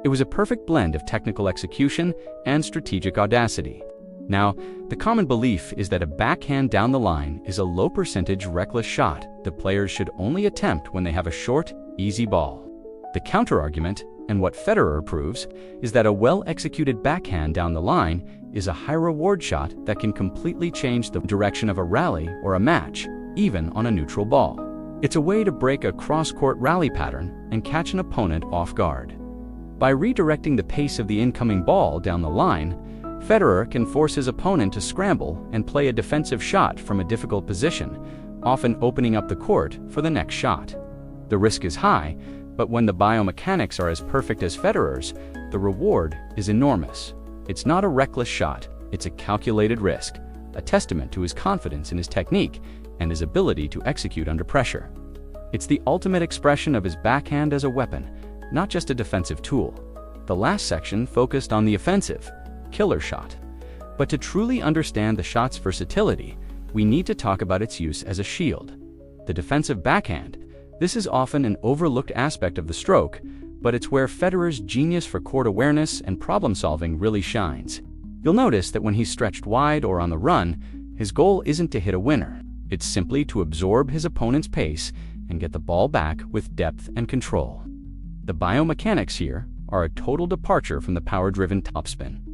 It was a perfect blend of technical execution and strategic audacity. Now, the common belief is that a backhand down the line is a low-percentage reckless shot that players should only attempt when they have a short, easy ball. The counter-argument, and what Federer proves, is that a well-executed backhand down the line is a high-reward shot that can completely change the direction of a rally or a match, even on a neutral ball. It's a way to break a cross-court rally pattern and catch an opponent off guard. By redirecting the pace of the incoming ball down the line, Federer can force his opponent to scramble and play a defensive shot from a difficult position, often opening up the court for the next shot. The risk is high, but when the biomechanics are as perfect as Federer's, the reward is enormous. It's not a reckless shot, it's a calculated risk, a testament to his confidence in his technique and his ability to execute under pressure. It's the ultimate expression of his backhand as a weapon, not just a defensive tool. The last section focused on the offensive, killer shot. But to truly understand the shot's versatility, we need to talk about its use as a shield. The defensive backhand. This is often an overlooked aspect of the stroke, but it's where Federer's genius for court awareness and problem-solving really shines. You'll notice that when he's stretched wide or on the run, his goal isn't to hit a winner. It's simply to absorb his opponent's pace and get the ball back with depth and control. The biomechanics here are a total departure from the power-driven topspin.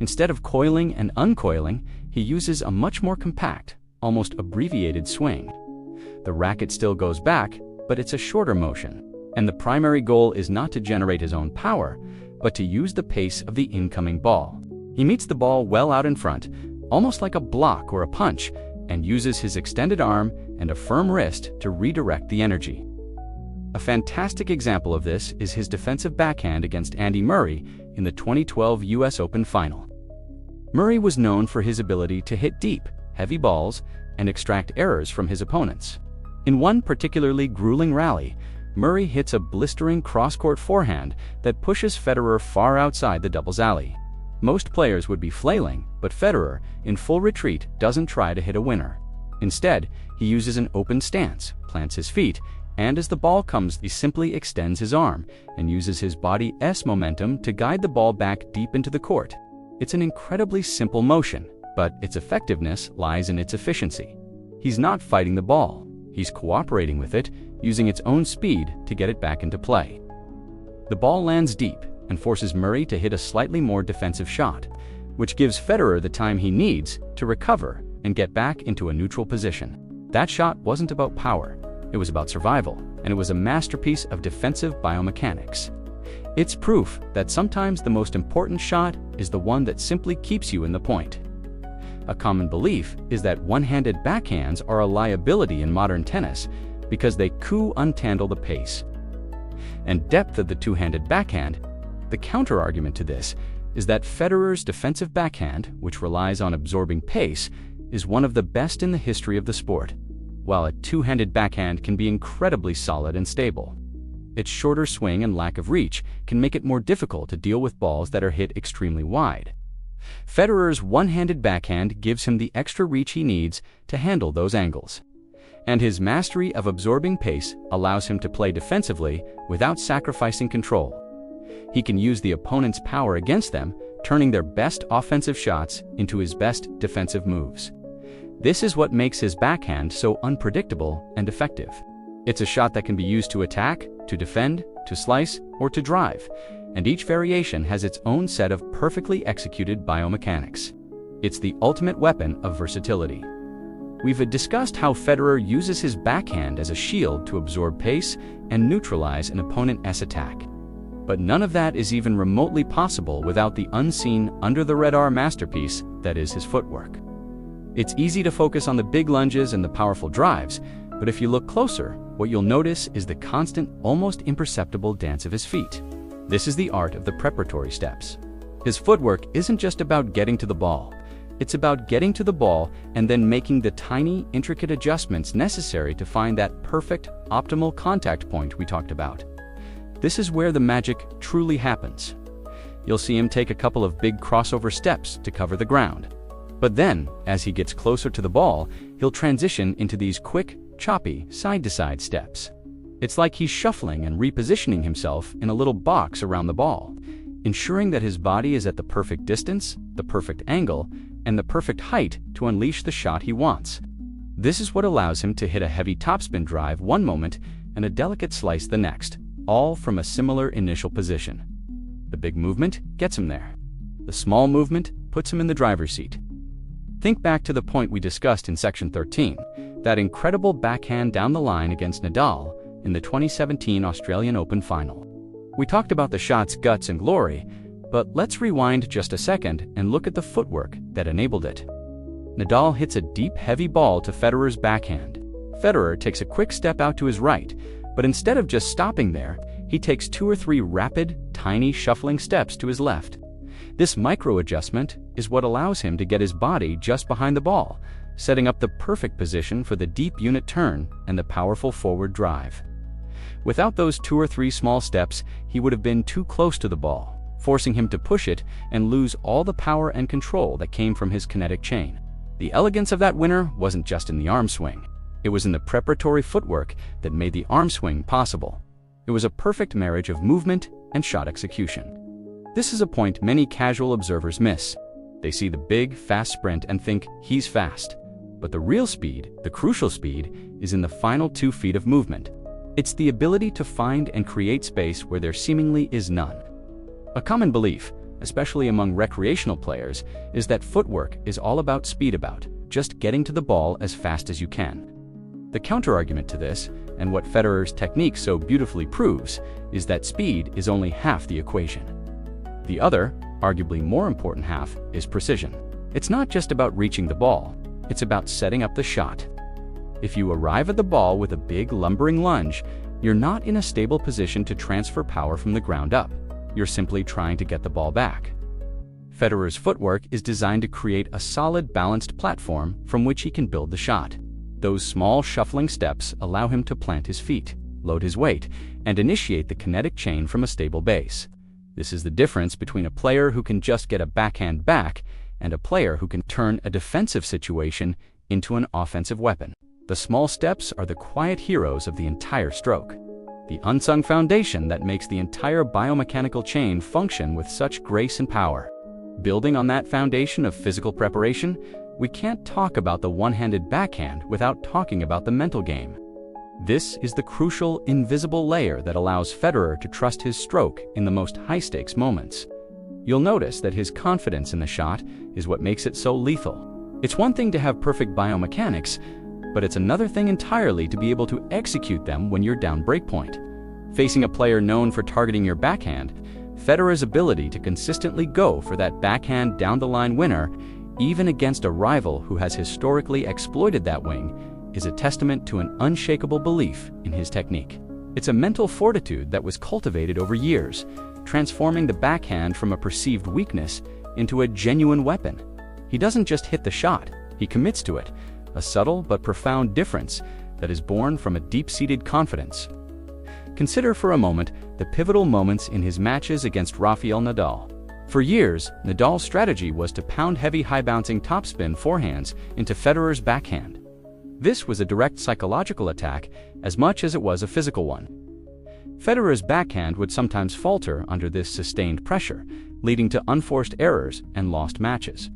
Instead of coiling and uncoiling, he uses a much more compact, almost abbreviated swing. The racket still goes back, but it's a shorter motion, and the primary goal is not to generate his own power, but to use the pace of the incoming ball. He meets the ball well out in front, almost like a block or a punch, and uses his extended arm and a firm wrist to redirect the energy. A fantastic example of this is his defensive backhand against Andy Murray in the 2012 US Open final. Murray was known for his ability to hit deep, heavy balls and extract errors from his opponents. In one particularly grueling rally, Murray hits a blistering cross-court forehand that pushes Federer far outside the doubles alley. Most players would be flailing, but Federer, in full retreat, doesn't try to hit a winner. Instead, he uses an open stance, plants his feet, and as the ball comes, he simply extends his arm and uses his body's momentum to guide the ball back deep into the court. It's an incredibly simple motion, but its effectiveness lies in its efficiency. He's not fighting the ball. He's cooperating with it, using its own speed to get it back into play. The ball lands deep and forces Murray to hit a slightly more defensive shot, which gives Federer the time he needs to recover and get back into a neutral position. That shot wasn't about power, it was about survival, and it was a masterpiece of defensive biomechanics. It's proof that sometimes the most important shot is the one that simply keeps you in the point. A common belief is that one-handed backhands are a liability in modern tennis because they untangle the pace and depth of the two-handed backhand. The counter-argument to this is that Federer's defensive backhand, which relies on absorbing pace, is one of the best in the history of the sport, while a two-handed backhand can be incredibly solid and stable. Its shorter swing and lack of reach can make it more difficult to deal with balls that are hit extremely wide. Federer's one-handed backhand gives him the extra reach he needs to handle those angles. And his mastery of absorbing pace allows him to play defensively without sacrificing control. He can use the opponent's power against them, turning their best offensive shots into his best defensive moves. This is what makes his backhand so unpredictable and effective. It's a shot that can be used to attack, to defend, to slice, or to drive, and each variation has its own set of perfectly executed biomechanics. It's the ultimate weapon of versatility. We've discussed how Federer uses his backhand as a shield to absorb pace and neutralize an opponent's attack. But none of that is even remotely possible without the unseen, under-the-radar masterpiece that is his footwork. It's easy to focus on the big lunges and the powerful drives, but if you look closer, what you'll notice is the constant, almost imperceptible dance of his feet. This is the art of the preparatory steps. His footwork isn't just about getting to the ball. It's about getting to the ball and then making the tiny, intricate adjustments necessary to find that perfect, optimal contact point we talked about. This is where the magic truly happens. You'll see him take a couple of big crossover steps to cover the ground. But then, as he gets closer to the ball, he'll transition into these quick, choppy, side-to-side steps. It's like he's shuffling and repositioning himself in a little box around the ball, ensuring that his body is at the perfect distance, the perfect angle, and the perfect height to unleash the shot he wants. This is what allows him to hit a heavy topspin drive one moment and a delicate slice the next, all from a similar initial position. The big movement gets him there. The small movement puts him in the driver's seat. Think back to the point we discussed in section 13, that incredible backhand down the line against Nadal in the 2017 Australian Open final. We talked about the shot's guts and glory, but let's rewind just a second and look at the footwork that enabled it. Nadal hits a deep, heavy ball to Federer's backhand. Federer takes a quick step out to his right, but instead of just stopping there, he takes 2 or 3 rapid, tiny, shuffling steps to his left. This micro-adjustment is what allows him to get his body just behind the ball, setting up the perfect position for the deep unit turn and the powerful forward drive. Without those 2 or 3 small steps, he would have been too close to the ball, forcing him to push it and lose all the power and control that came from his kinetic chain. The elegance of that winner wasn't just in the arm swing. It was in the preparatory footwork that made the arm swing possible. It was a perfect marriage of movement and shot execution. This is a point many casual observers miss. They see the big, fast sprint and think he's fast. But the real speed, the crucial speed, is in the final 2 feet of movement. It's the ability to find and create space where there seemingly is none. A common belief, especially among recreational players, is that footwork is all about speed, about just getting to the ball as fast as you can. The counterargument to this, and what Federer's technique so beautifully proves, is that speed is only half the equation. The other, arguably more important half, is precision. It's not just about reaching the ball, it's about setting up the shot. If you arrive at the ball with a big lumbering lunge, you're not in a stable position to transfer power from the ground up. You're simply trying to get the ball back. Federer's footwork is designed to create a solid, balanced platform from which he can build the shot. Those small shuffling steps allow him to plant his feet, load his weight, and initiate the kinetic chain from a stable base. This is the difference between a player who can just get a backhand back and a player who can turn a defensive situation into an offensive weapon. The small steps are the quiet heroes of the entire stroke, the unsung foundation that makes the entire biomechanical chain function with such grace and power. Building on that foundation of physical preparation, we can't talk about the one-handed backhand without talking about the mental game. This is the crucial, invisible layer that allows Federer to trust his stroke in the most high-stakes moments. You'll notice that his confidence in the shot is what makes it so lethal. It's one thing to have perfect biomechanics, but it's another thing entirely to be able to execute them when you're down breakpoint. Facing a player known for targeting your backhand, Federer's ability to consistently go for that backhand down-the-line winner, even against a rival who has historically exploited that wing, is a testament to an unshakable belief in his technique. It's a mental fortitude that was cultivated over years, transforming the backhand from a perceived weakness into a genuine weapon. He doesn't just hit the shot, he commits to it, a subtle but profound difference that is born from a deep-seated confidence. Consider for a moment the pivotal moments in his matches against Rafael Nadal. For years, Nadal's strategy was to pound heavy high-bouncing topspin forehands into Federer's backhand. This was a direct psychological attack as much as it was a physical one. Federer's backhand would sometimes falter under this sustained pressure, leading to unforced errors and lost matches.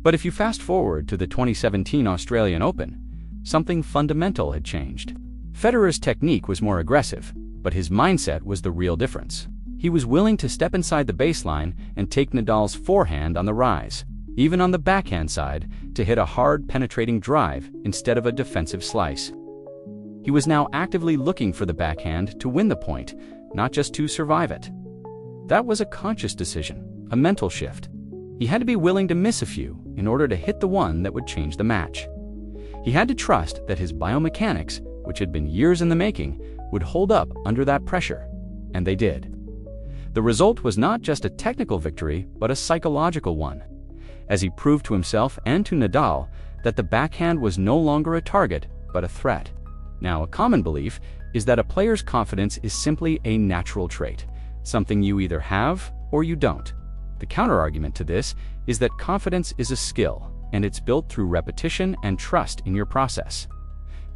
But if you fast forward to the 2017 Australian Open, something fundamental had changed. Federer's technique was more aggressive, but his mindset was the real difference. He was willing to step inside the baseline and take Nadal's forehand on the rise, even on the backhand side, to hit a hard, penetrating drive instead of a defensive slice. He was now actively looking for the backhand to win the point, not just to survive it. That was a conscious decision, a mental shift. He had to be willing to miss a few in order to hit the one that would change the match. He had to trust that his biomechanics, which had been years in the making, would hold up under that pressure, and they did. The result was not just a technical victory, but a psychological one, as he proved to himself and to Nadal that the backhand was no longer a target, but a threat. Now, a common belief is that a player's confidence is simply a natural trait, something you either have or you don't. The counterargument to this is that confidence is a skill, and it's built through repetition and trust in your process.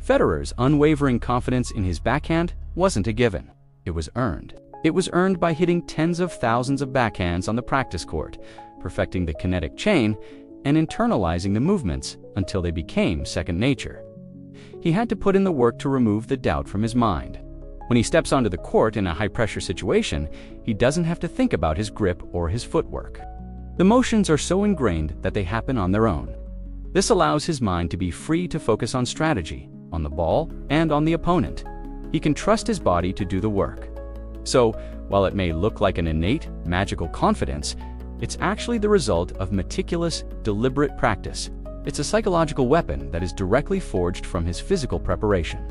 Federer's unwavering confidence in his backhand wasn't a given. It was earned. It was earned by hitting tens of thousands of backhands on the practice court, perfecting the kinetic chain, and internalizing the movements until they became second nature. He had to put in the work to remove the doubt from his mind. When he steps onto the court in a high-pressure situation, he doesn't have to think about his grip or his footwork. The motions are so ingrained that they happen on their own. This allows his mind to be free to focus on strategy, on the ball, and on the opponent. He can trust his body to do the work. So, while it may look like an innate, magical confidence, it's actually the result of meticulous, deliberate practice. It's a psychological weapon that is directly forged from his physical preparation,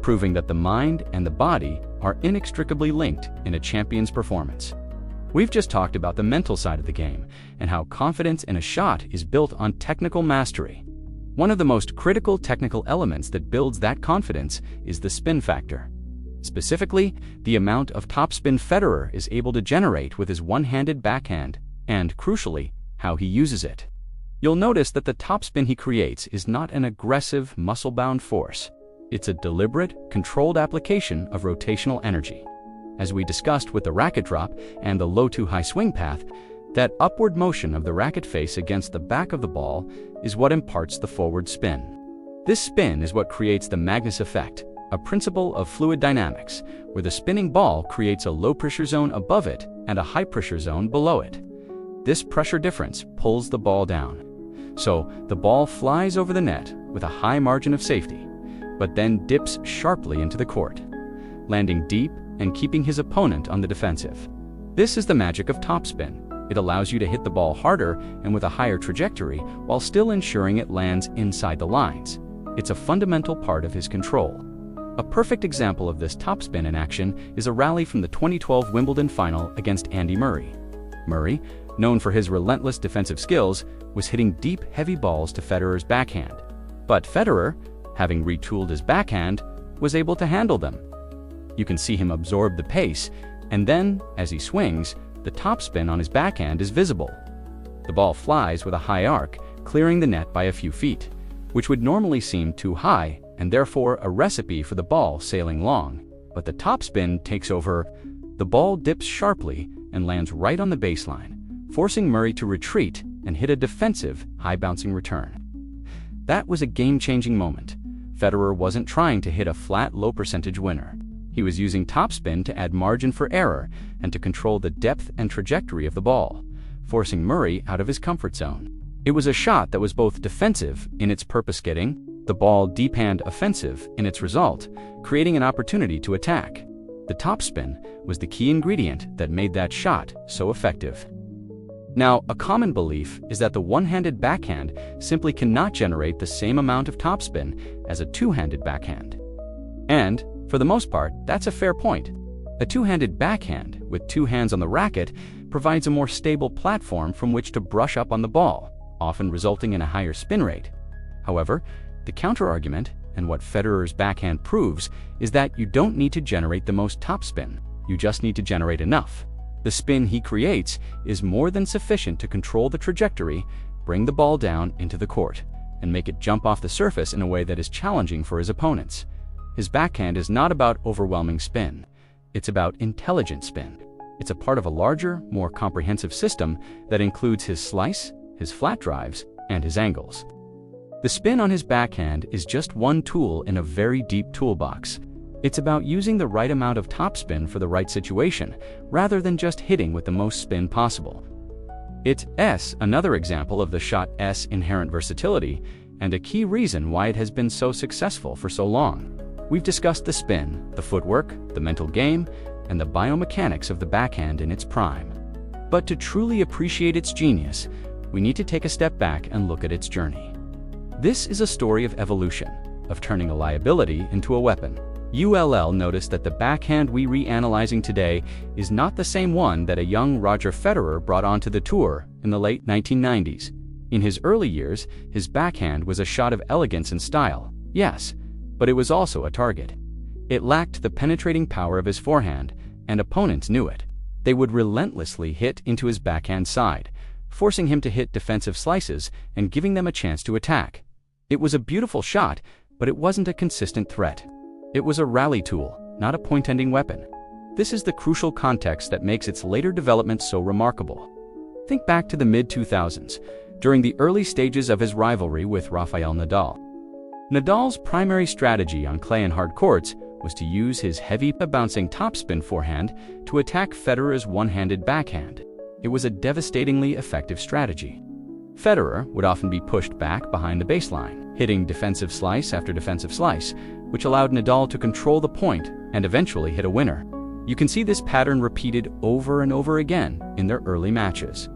proving that the mind and the body are inextricably linked in a champion's performance. We've just talked about the mental side of the game and how confidence in a shot is built on technical mastery. One of the most critical technical elements that builds that confidence is the spin factor. Specifically, the amount of topspin Federer is able to generate with his one-handed backhand, and, crucially, how he uses it. You'll notice that the topspin he creates is not an aggressive, muscle-bound force. It's a deliberate, controlled application of rotational energy. As we discussed with the racket drop and the low-to-high swing path, that upward motion of the racket face against the back of the ball is what imparts the forward spin. This spin is what creates the Magnus effect, a principle of fluid dynamics, where the spinning ball creates a low-pressure zone above it and a high-pressure zone below it. This pressure difference pulls the ball down. So, the ball flies over the net with a high margin of safety, but then dips sharply into the court, landing deep and keeping his opponent on the defensive. This is the magic of topspin. It allows you to hit the ball harder and with a higher trajectory while still ensuring it lands inside the lines. It's a fundamental part of his control. A perfect example of this topspin in action is a rally from the 2012 Wimbledon final against Andy Murray. Murray, known for his relentless defensive skills, was hitting deep, heavy balls to Federer's backhand. But Federer, having retooled his backhand, was able to handle them. You can see him absorb the pace, and then, as he swings, the topspin on his backhand is visible. The ball flies with a high arc, clearing the net by a few feet, which would normally seem too high and therefore a recipe for the ball sailing long. But the topspin takes over. The ball dips sharply and lands right on the baseline, forcing Murray to retreat and hit a defensive, high-bouncing return. That was a game-changing moment. Federer wasn't trying to hit a flat, low-percentage winner. He was using topspin to add margin for error and to control the depth and trajectory of the ball, forcing Murray out of his comfort zone. It was a shot that was both defensive in its purpose getting, the ball deep-hand offensive in its result, creating an opportunity to attack. The topspin was the key ingredient that made that shot so effective. Now, a common belief is that the one-handed backhand simply cannot generate the same amount of topspin as a two-handed backhand. And, for the most part, that's a fair point. A two-handed backhand, with two hands on the racket, provides a more stable platform from which to brush up on the ball, often resulting in a higher spin rate. However, the counterargument, And what Federer's backhand proves is that you don't need to generate the most topspin, you just need to generate enough. The spin he creates is more than sufficient to control the trajectory, bring the ball down into the court, and make it jump off the surface in a way that is challenging for his opponents. His backhand is not about overwhelming spin, it's about intelligent spin. It's a part of a larger, more comprehensive system that includes his slice, his flat drives, and his angles. The spin on his backhand is just one tool in a very deep toolbox. It's about using the right amount of topspin for the right situation, rather than just hitting with the most spin possible. It's another example of the shot's inherent versatility, and a key reason why it has been so successful for so long. We've discussed the spin, the footwork, the mental game, and the biomechanics of the backhand in its prime. But to truly appreciate its genius, we need to take a step back and look at its journey. This is a story of evolution, of turning a liability into a weapon. ULL noticed that the backhand we're reanalyzing today is not the same one that a young Roger Federer brought onto the tour in the late 1990s. In his early years, his backhand was a shot of elegance and style, yes, but it was also a target. It lacked the penetrating power of his forehand, and opponents knew it. They would relentlessly hit into his backhand side, forcing him to hit defensive slices and giving them a chance to attack. It was a beautiful shot, but it wasn't a consistent threat. It was a rally tool, not a point-ending weapon. This is the crucial context that makes its later development so remarkable. Think back to the mid-2000s, during the early stages of his rivalry with Rafael Nadal. Nadal's primary strategy on clay and hard courts was to use his heavy, bouncing topspin forehand to attack Federer's one-handed backhand. It was a devastatingly effective strategy. Federer would often be pushed back behind the baseline, hitting defensive slice after defensive slice, which allowed Nadal to control the point and eventually hit a winner. You can see this pattern repeated over and over again in their early matches.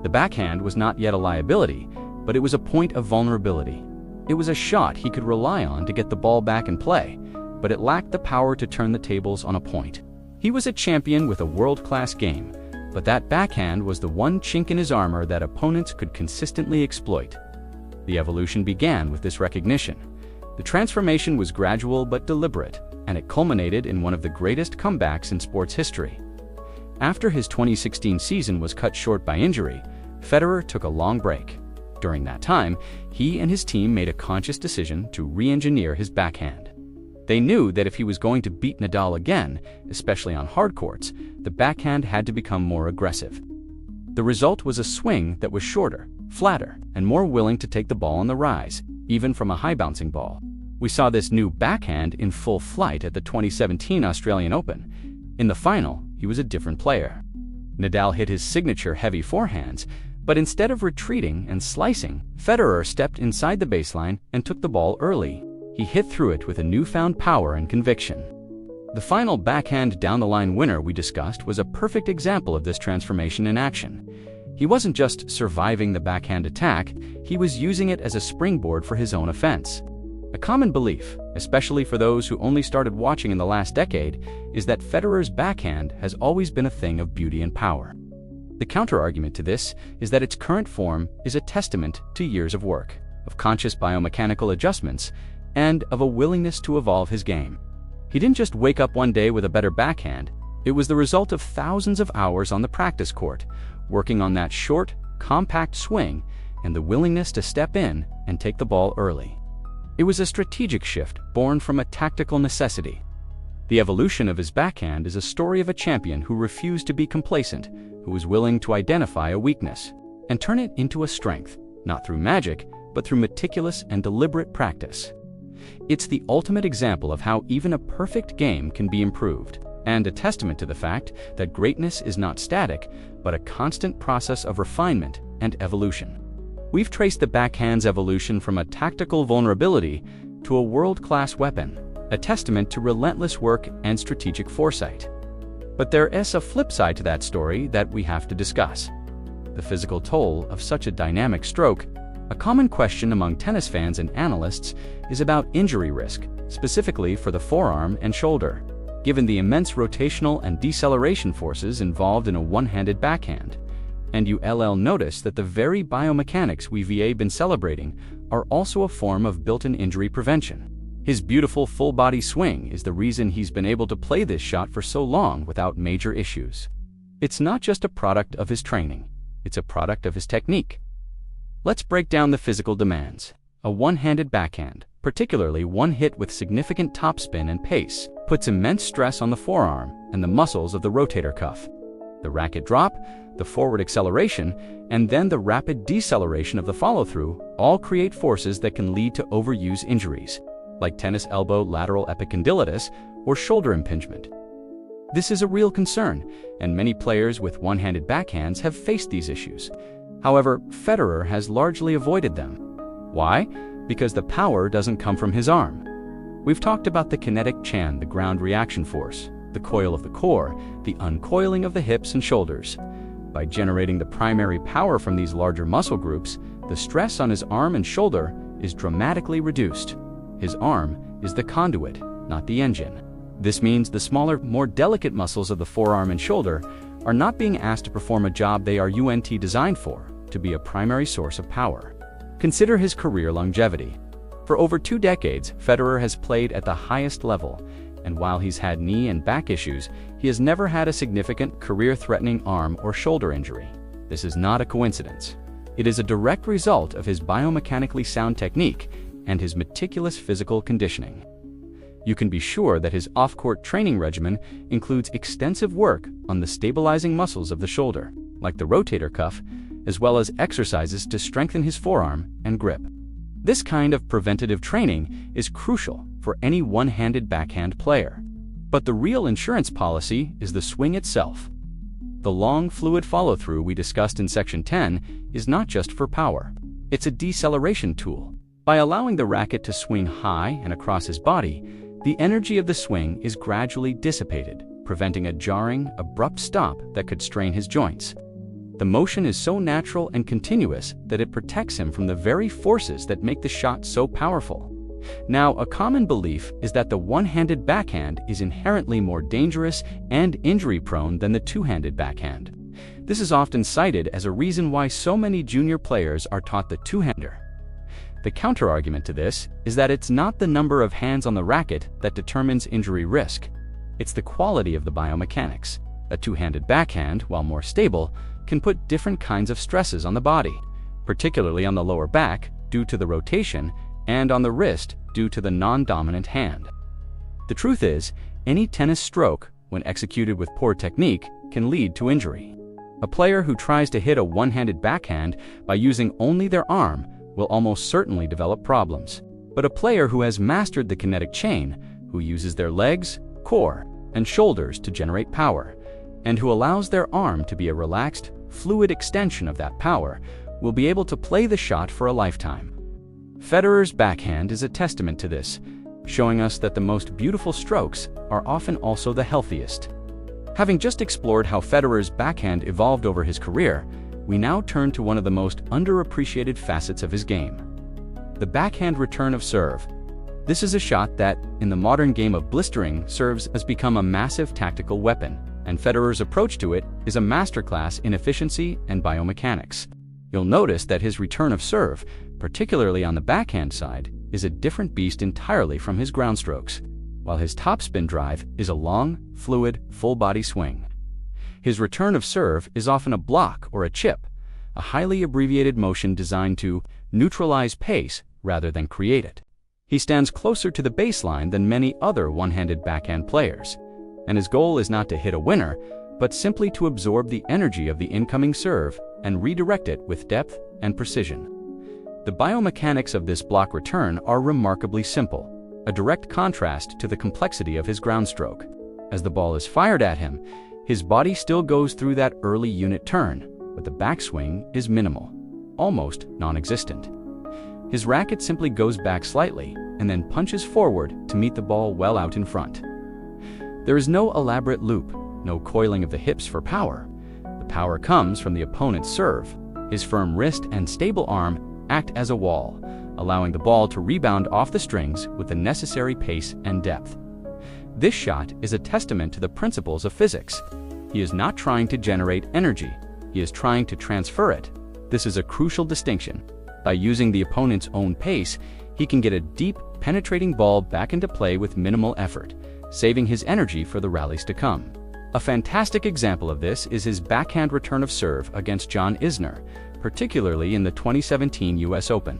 The backhand was not yet a liability, but it was a point of vulnerability. It was a shot he could rely on to get the ball back in play, but it lacked the power to turn the tables on a point. He was a champion with a world-class game, but that backhand was the one chink in his armor that opponents could consistently exploit. The evolution began with this recognition. The transformation was gradual but deliberate, and it culminated in one of the greatest comebacks in sports history. After his 2016 season was cut short by injury, Federer took a long break. During that time, he and his team made a conscious decision to re-engineer his backhand. They knew that if he was going to beat Nadal again, especially on hard courts, the backhand had to become more aggressive. The result was a swing that was shorter, flatter, and more willing to take the ball on the rise, even from a high-bouncing ball. We saw this new backhand in full flight at the 2017 Australian Open. In the final, he was a different player. Nadal hit his signature heavy forehands, but instead of retreating and slicing, Federer stepped inside the baseline and took the ball early. He hit through it with a newfound power and conviction. The final backhand down-the-line winner we discussed was a perfect example of this transformation in action. He wasn't just surviving the backhand attack, he was using it as a springboard for his own offense. A common belief, especially for those who only started watching in the last decade, is that Federer's backhand has always been a thing of beauty and power. The counter-argument to this is that its current form is a testament to years of work, of conscious biomechanical adjustments, and of a willingness to evolve his game. He didn't just wake up one day with a better backhand, it was the result of thousands of hours on the practice court, working on that short, compact swing and the willingness to step in and take the ball early. It was a strategic shift born from a tactical necessity. The evolution of his backhand is a story of a champion who refused to be complacent, who was willing to identify a weakness and turn it into a strength, not through magic, but through meticulous and deliberate practice. It's the ultimate example of how even a perfect game can be improved, and a testament to the fact that greatness is not static, but a constant process of refinement and evolution. We've traced the backhand's evolution from a tactical vulnerability to a world-class weapon, a testament to relentless work and strategic foresight. But there is a flip side to that story that we have to discuss: the physical toll of such a dynamic stroke. A common question among tennis fans and analysts is about injury risk, specifically for the forearm and shoulder, given the immense rotational and deceleration forces involved in a one-handed backhand. And ULL noticed that the very biomechanics we've been celebrating are also a form of built-in injury prevention. His beautiful full-body swing is the reason he's been able to play this shot for so long without major issues. It's not just a product of his training, it's a product of his technique. Let's break down the physical demands. A one-handed backhand, particularly one hit with significant topspin and pace, puts immense stress on the forearm and the muscles of the rotator cuff. The racket drop, the forward acceleration, and then the rapid deceleration of the follow-through all create forces that can lead to overuse injuries, like tennis elbow lateral epicondylitis or shoulder impingement. This is a real concern, and many players with one-handed backhands have faced these issues. However, Federer has largely avoided them. Why? Because the power doesn't come from his arm. We've talked about the kinetic chan, the ground reaction force, the coil of the core, the uncoiling of the hips and shoulders. By generating the primary power from these larger muscle groups, the stress on his arm and shoulder is dramatically reduced. His arm is the conduit, not the engine. This means the smaller, more delicate muscles of the forearm and shoulder are not being asked to perform a job they are designed for, to be a primary source of power. Consider his career longevity. For over 2 decades, Federer has played at the highest level, and while he's had knee and back issues, he has never had a significant career-threatening arm or shoulder injury. This is not a coincidence. It is a direct result of his biomechanically sound technique and his meticulous physical conditioning. You can be sure that his off-court training regimen includes extensive work on the stabilizing muscles of the shoulder, like the rotator cuff, as well as exercises to strengthen his forearm and grip. This kind of preventative training is crucial for any one-handed backhand player. But the real insurance policy is the swing itself. The long, fluid follow-through we discussed in Section 10 is not just for power. It's a deceleration tool. By allowing the racket to swing high and across his body, the energy of the swing is gradually dissipated, preventing a jarring, abrupt stop that could strain his joints. The motion is so natural and continuous that it protects him from the very forces that make the shot so powerful. Now, a common belief is that the one-handed backhand is inherently more dangerous and injury-prone than the two-handed backhand. This is often cited as a reason why so many junior players are taught the two-hander. The counterargument to this is that it's not the number of hands on the racket that determines injury risk. It's the quality of the biomechanics. A two-handed backhand, while more stable, can put different kinds of stresses on the body, particularly on the lower back due to the rotation and on the wrist due to the non-dominant hand. The truth is, any tennis stroke, when executed with poor technique, can lead to injury. A player who tries to hit a one-handed backhand by using only their arm will almost certainly develop problems. But a player who has mastered the kinetic chain, who uses their legs, core, and shoulders to generate power, and who allows their arm to be a relaxed, fluid extension of that power, will be able to play the shot for a lifetime. Federer's backhand is a testament to this, showing us that the most beautiful strokes are often also the healthiest. Having just explored how Federer's backhand evolved over his career, we now turn to one of the most underappreciated facets of his game: the backhand return of serve. This is a shot that, in the modern game of blistering serves, has become a massive tactical weapon, and Federer's approach to it is a masterclass in efficiency and biomechanics. You'll notice that his return of serve, particularly on the backhand side, is a different beast entirely from his ground strokes, while his topspin drive is a long, fluid, full-body swing. His return of serve is often a block or a chip, a highly abbreviated motion designed to neutralize pace rather than create it. He stands closer to the baseline than many other one-handed backhand players, and his goal is not to hit a winner, but simply to absorb the energy of the incoming serve and redirect it with depth and precision. The biomechanics of this block return are remarkably simple, a direct contrast to the complexity of his ground stroke. As the ball is fired at him, his body still goes through that early unit turn, but the backswing is minimal, almost non-existent. His racket simply goes back slightly and then punches forward to meet the ball well out in front. There is no elaborate loop, no coiling of the hips for power. The power comes from the opponent's serve. His firm wrist and stable arm act as a wall, allowing the ball to rebound off the strings with the necessary pace and depth. This shot is a testament to the principles of physics. He is not trying to generate energy, he is trying to transfer it. This is a crucial distinction. By using the opponent's own pace, He can get a deep, penetrating ball back into play with minimal effort, saving his energy for the rallies to come. A fantastic example of this is his backhand return of serve against John Isner, particularly in the 2017 US Open.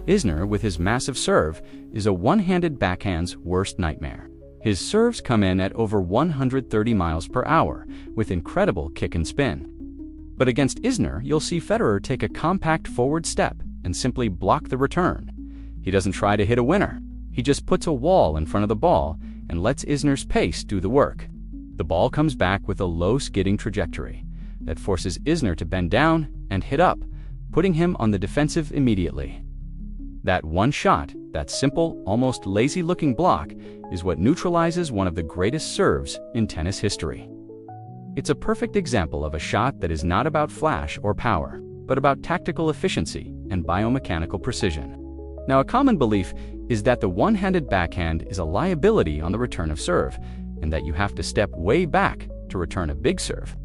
Isner, with his massive serve, is a one-handed backhand's worst nightmare. His serves come in at over 130 miles per hour, with incredible kick and spin. But against Isner, you'll see Federer take a compact forward step and simply block the return. He doesn't try to hit a winner. He just puts a wall in front of the ball and lets Isner's pace do the work. The ball comes back with a low skidding trajectory that forces Isner to bend down and hit up, putting him on the defensive immediately. That one shot, that simple, almost lazy-looking block, is what neutralizes one of the greatest serves in tennis history. It's a perfect example of a shot that is not about flash or power, but about tactical efficiency and biomechanical precision. Now, a common belief is that the one-handed backhand is a liability on the return of serve, and that you have to step way back to return a big serve.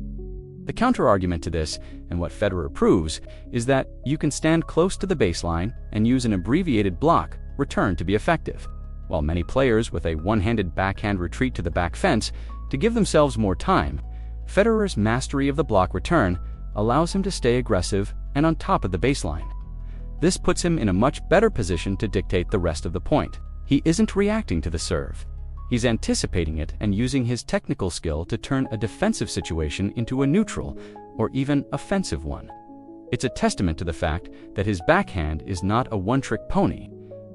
The counter-argument to this, and what Federer proves, is that you can stand close to the baseline and use an abbreviated block return to be effective. While many players with a one-handed backhand retreat to the back fence to give themselves more time, Federer's mastery of the block return allows him to stay aggressive and on top of the baseline. This puts him in a much better position to dictate the rest of the point. He isn't reacting to the serve. He's anticipating it and using his technical skill to turn a defensive situation into a neutral or even offensive one. It's a testament to the fact that his backhand is not a one-trick pony.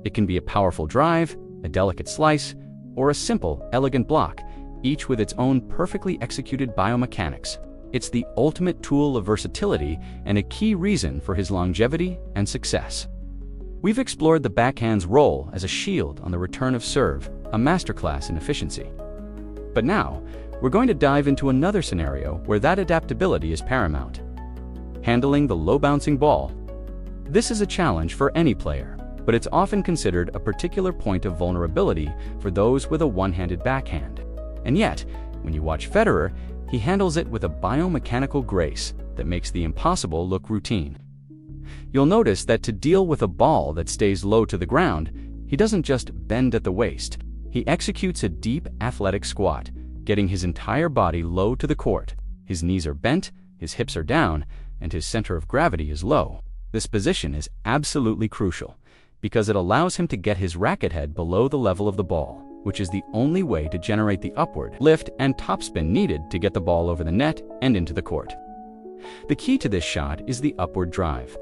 It can be a powerful drive, a delicate slice, or a simple, elegant block, each with its own perfectly executed biomechanics. It's the ultimate tool of versatility and a key reason for his longevity and success. We've explored the backhand's role as a shield on the return of serve, a masterclass in efficiency. But now, we're going to dive into another scenario where that adaptability is paramount. Handling the low-bouncing ball. This is a challenge for any player, but it's often considered a particular point of vulnerability for those with a one-handed backhand. And yet, when you watch Federer, he handles it with a biomechanical grace that makes the impossible look routine. You'll notice that to deal with a ball that stays low to the ground, he doesn't just bend at the waist. He executes a deep, athletic squat, getting his entire body low to the court. His knees are bent, his hips are down, and his center of gravity is low. This position is absolutely crucial because it allows him to get his racket head below the level of the ball, which is the only way to generate the upward lift and topspin needed to get the ball over the net and into the court. The key to this shot is the upward drive.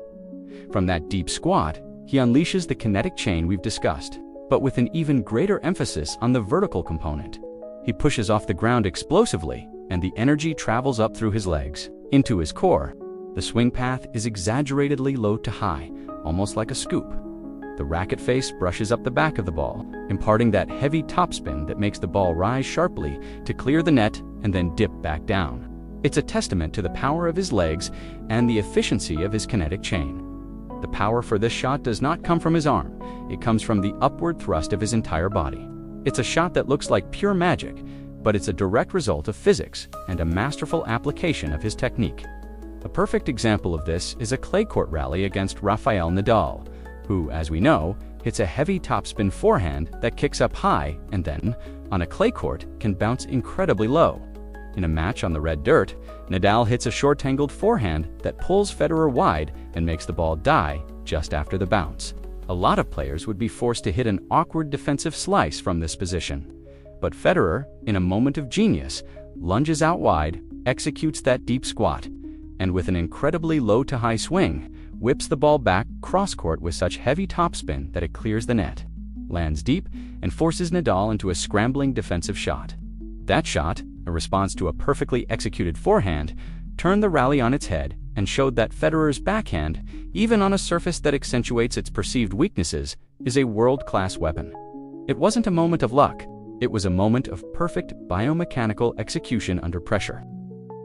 From that deep squat, he unleashes the kinetic chain we've discussed, but with an even greater emphasis on the vertical component. He pushes off the ground explosively, and the energy travels up through his legs, into his core. The swing path is exaggeratedly low to high, almost like a scoop. The racket face brushes up the back of the ball, imparting that heavy topspin that makes the ball rise sharply to clear the net and then dip back down. It's a testament to the power of his legs and the efficiency of his kinetic chain. The power for this shot does not come from his arm. It comes from the upward thrust of his entire body. It's a shot that looks like pure magic, but it's a direct result of physics and a masterful application of his technique. A perfect example of this is a clay court rally against Rafael Nadal, who, as we know, hits a heavy topspin forehand that kicks up high and then, on a clay court, can bounce incredibly low. In a match on the red dirt, Nadal hits a short-angled forehand that pulls Federer wide and makes the ball die just after the bounce. A lot of players would be forced to hit an awkward defensive slice from this position. But Federer, in a moment of genius, lunges out wide, executes that deep squat, and with an incredibly low-to-high swing, whips the ball back cross-court with such heavy topspin that it clears the net, lands deep, and forces Nadal into a scrambling defensive shot. That shot, a response to a perfectly executed forehand, turned the rally on its head and showed that Federer's backhand, even on a surface that accentuates its perceived weaknesses, is a world-class weapon. It wasn't a moment of luck. It was a moment of perfect biomechanical execution under pressure.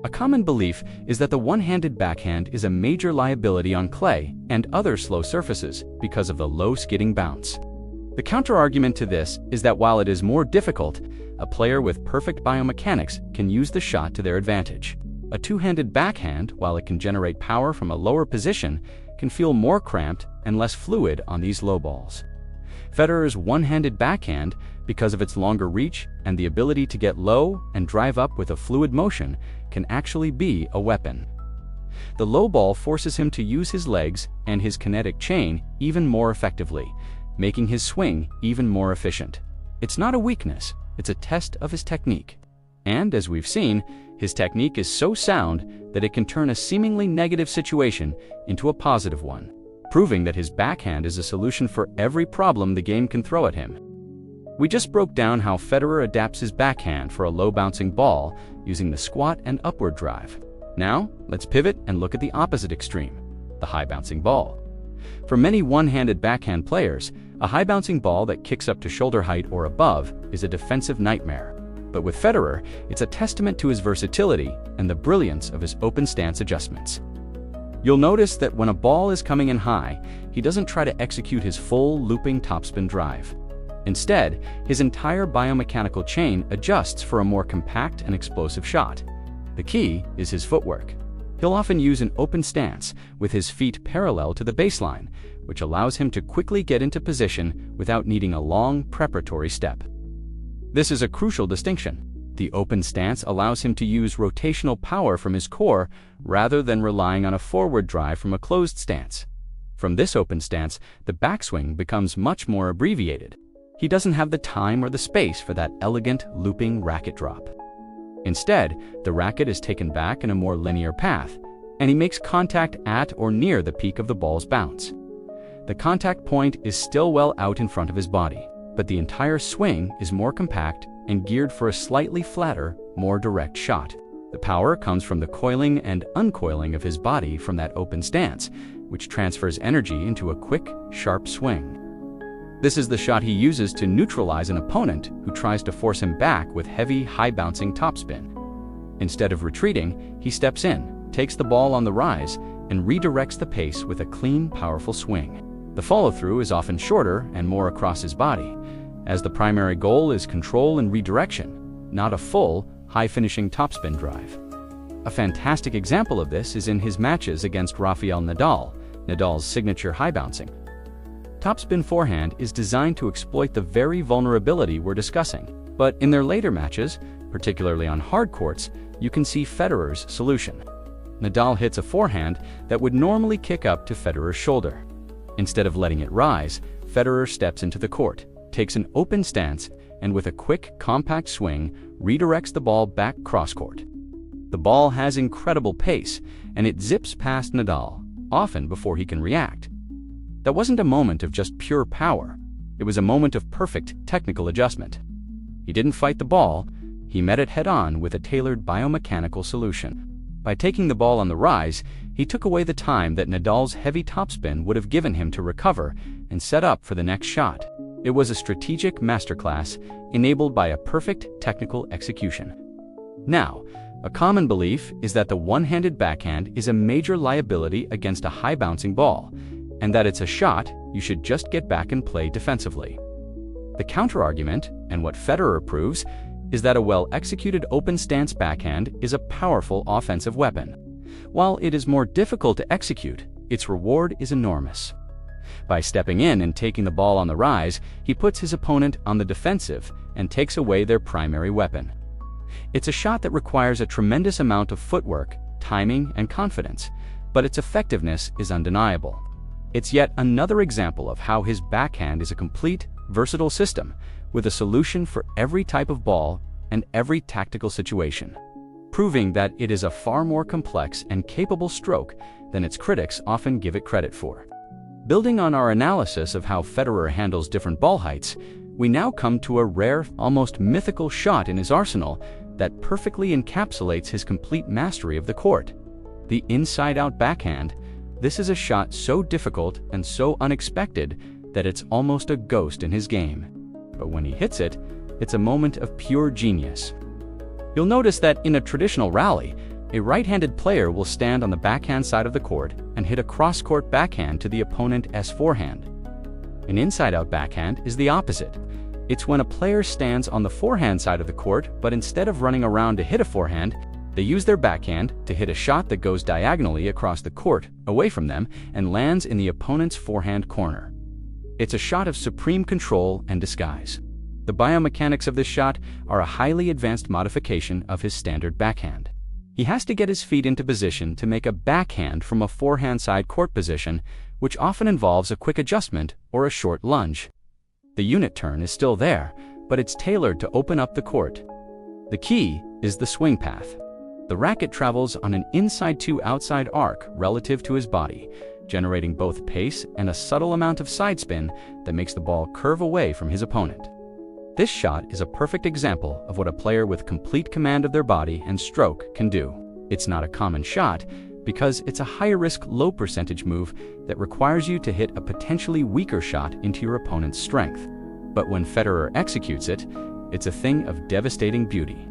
A common belief is that the one-handed backhand is a major liability on clay and other slow surfaces because of the low skidding bounce. The counter-argument to this is that while it is more difficult, a player with perfect biomechanics can use the shot to their advantage. A two-handed backhand, while it can generate power from a lower position, can feel more cramped and less fluid on these low balls. Federer's one-handed backhand, because of its longer reach and the ability to get low and drive up with a fluid motion, can actually be a weapon. The low ball forces him to use his legs and his kinetic chain even more effectively, making his swing even more efficient. It's not a weakness, it's a test of his technique. And as we've seen, his technique is so sound that it can turn a seemingly negative situation into a positive one, proving that his backhand is a solution for every problem the game can throw at him. We just broke down how Federer adapts his backhand for a low-bouncing ball using the squat and upward drive. Now, let's pivot and look at the opposite extreme, the high-bouncing ball. For many one-handed backhand players, a high-bouncing ball that kicks up to shoulder height or above is a defensive nightmare. But with Federer, it's a testament to his versatility and the brilliance of his open stance adjustments. You'll notice that when a ball is coming in high, he doesn't try to execute his full looping topspin drive. Instead, his entire biomechanical chain adjusts for a more compact and explosive shot. The key is his footwork. He'll often use an open stance with his feet parallel to the baseline, which allows him to quickly get into position without needing a long preparatory step. This is a crucial distinction. The open stance allows him to use rotational power from his core rather than relying on a forward drive from a closed stance. From this open stance, the backswing becomes much more abbreviated. He doesn't have the time or the space for that elegant looping racket drop. Instead, the racket is taken back in a more linear path, and he makes contact at or near the peak of the ball's bounce. The contact point is still well out in front of his body, but the entire swing is more compact and geared for a slightly flatter, more direct shot. The power comes from the coiling and uncoiling of his body from that open stance, which transfers energy into a quick, sharp swing. This is the shot he uses to neutralize an opponent who tries to force him back with heavy, high-bouncing topspin. Instead of retreating, he steps in, takes the ball on the rise, and redirects the pace with a clean, powerful swing. The follow-through is often shorter and more across his body, as the primary goal is control and redirection, not a full, high-finishing topspin drive. A fantastic example of this is in his matches against Rafael Nadal, Nadal's signature high-bouncing. Topspin forehand is designed to exploit the very vulnerability we're discussing, but in their later matches, particularly on hard courts, you can see Federer's solution. Nadal hits a forehand that would normally kick up to Federer's shoulder. Instead of letting it rise, Federer steps into the court, takes an open stance, and with a quick, compact swing, redirects the ball back cross-court. The ball has incredible pace, and it zips past Nadal, often before he can react. That wasn't a moment of just pure power. It was a moment of perfect technical adjustment. He didn't fight the ball, he met it head-on with a tailored biomechanical solution. By taking the ball on the rise, he took away the time that Nadal's heavy topspin would have given him to recover and set up for the next shot. It was a strategic masterclass enabled by a perfect technical execution. Now, a common belief is that the one-handed backhand is a major liability against a high-bouncing ball, and that it's a shot you should just get back and play defensively. The counter-argument, and what Federer proves, is that a well-executed open stance backhand is a powerful offensive weapon. While it is more difficult to execute, its reward is enormous. By stepping in and taking the ball on the rise, he puts his opponent on the defensive and takes away their primary weapon. It's a shot that requires a tremendous amount of footwork, timing, and confidence, but its effectiveness is undeniable. It's yet another example of how his backhand is a complete, versatile system with a solution for every type of ball and every tactical situation, proving that it is a far more complex and capable stroke than its critics often give it credit for. Building on our analysis of how Federer handles different ball heights, we now come to a rare, almost mythical shot in his arsenal that perfectly encapsulates his complete mastery of the court: the inside-out backhand. This is a shot so difficult and so unexpected that it's almost a ghost in his game. But when he hits it, it's a moment of pure genius. You'll notice that in a traditional rally, a right-handed player will stand on the backhand side of the court and hit a cross-court backhand to the opponent's forehand. An inside-out backhand is the opposite. It's when a player stands on the forehand side of the court, but instead of running around to hit a forehand, they use their backhand to hit a shot that goes diagonally across the court, away from them, and lands in the opponent's forehand corner. It's a shot of supreme control and disguise. The biomechanics of this shot are a highly advanced modification of his standard backhand. He has to get his feet into position to make a backhand from a forehand side court position, which often involves a quick adjustment or a short lunge. The unit turn is still there, but it's tailored to open up the court. The key is the swing path. The racket travels on an inside to outside arc relative to his body, generating both pace and a subtle amount of side spin that makes the ball curve away from his opponent. This shot is a perfect example of what a player with complete command of their body and stroke can do. It's not a common shot because it's a higher-risk, low-percentage move that requires you to hit a potentially weaker shot into your opponent's strength. But when Federer executes it, it's a thing of devastating beauty.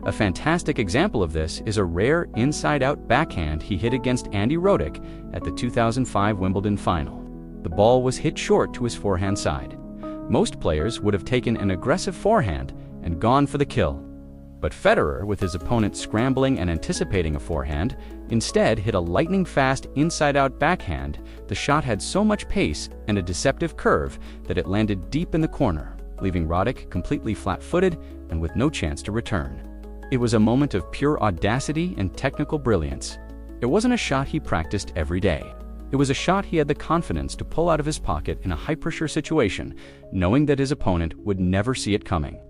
A fantastic example of this is a rare inside-out backhand he hit against Andy Roddick at the 2005 Wimbledon final. The ball was hit short to his forehand side. Most players would have taken an aggressive forehand and gone for the kill. But Federer, with his opponent scrambling and anticipating a forehand, instead hit a lightning-fast inside-out backhand. The shot had so much pace and a deceptive curve that it landed deep in the corner, leaving Roddick completely flat-footed and with no chance to return. It was a moment of pure audacity and technical brilliance. It wasn't a shot he practiced every day. It was a shot he had the confidence to pull out of his pocket in a high-pressure situation, knowing that his opponent would never see it coming.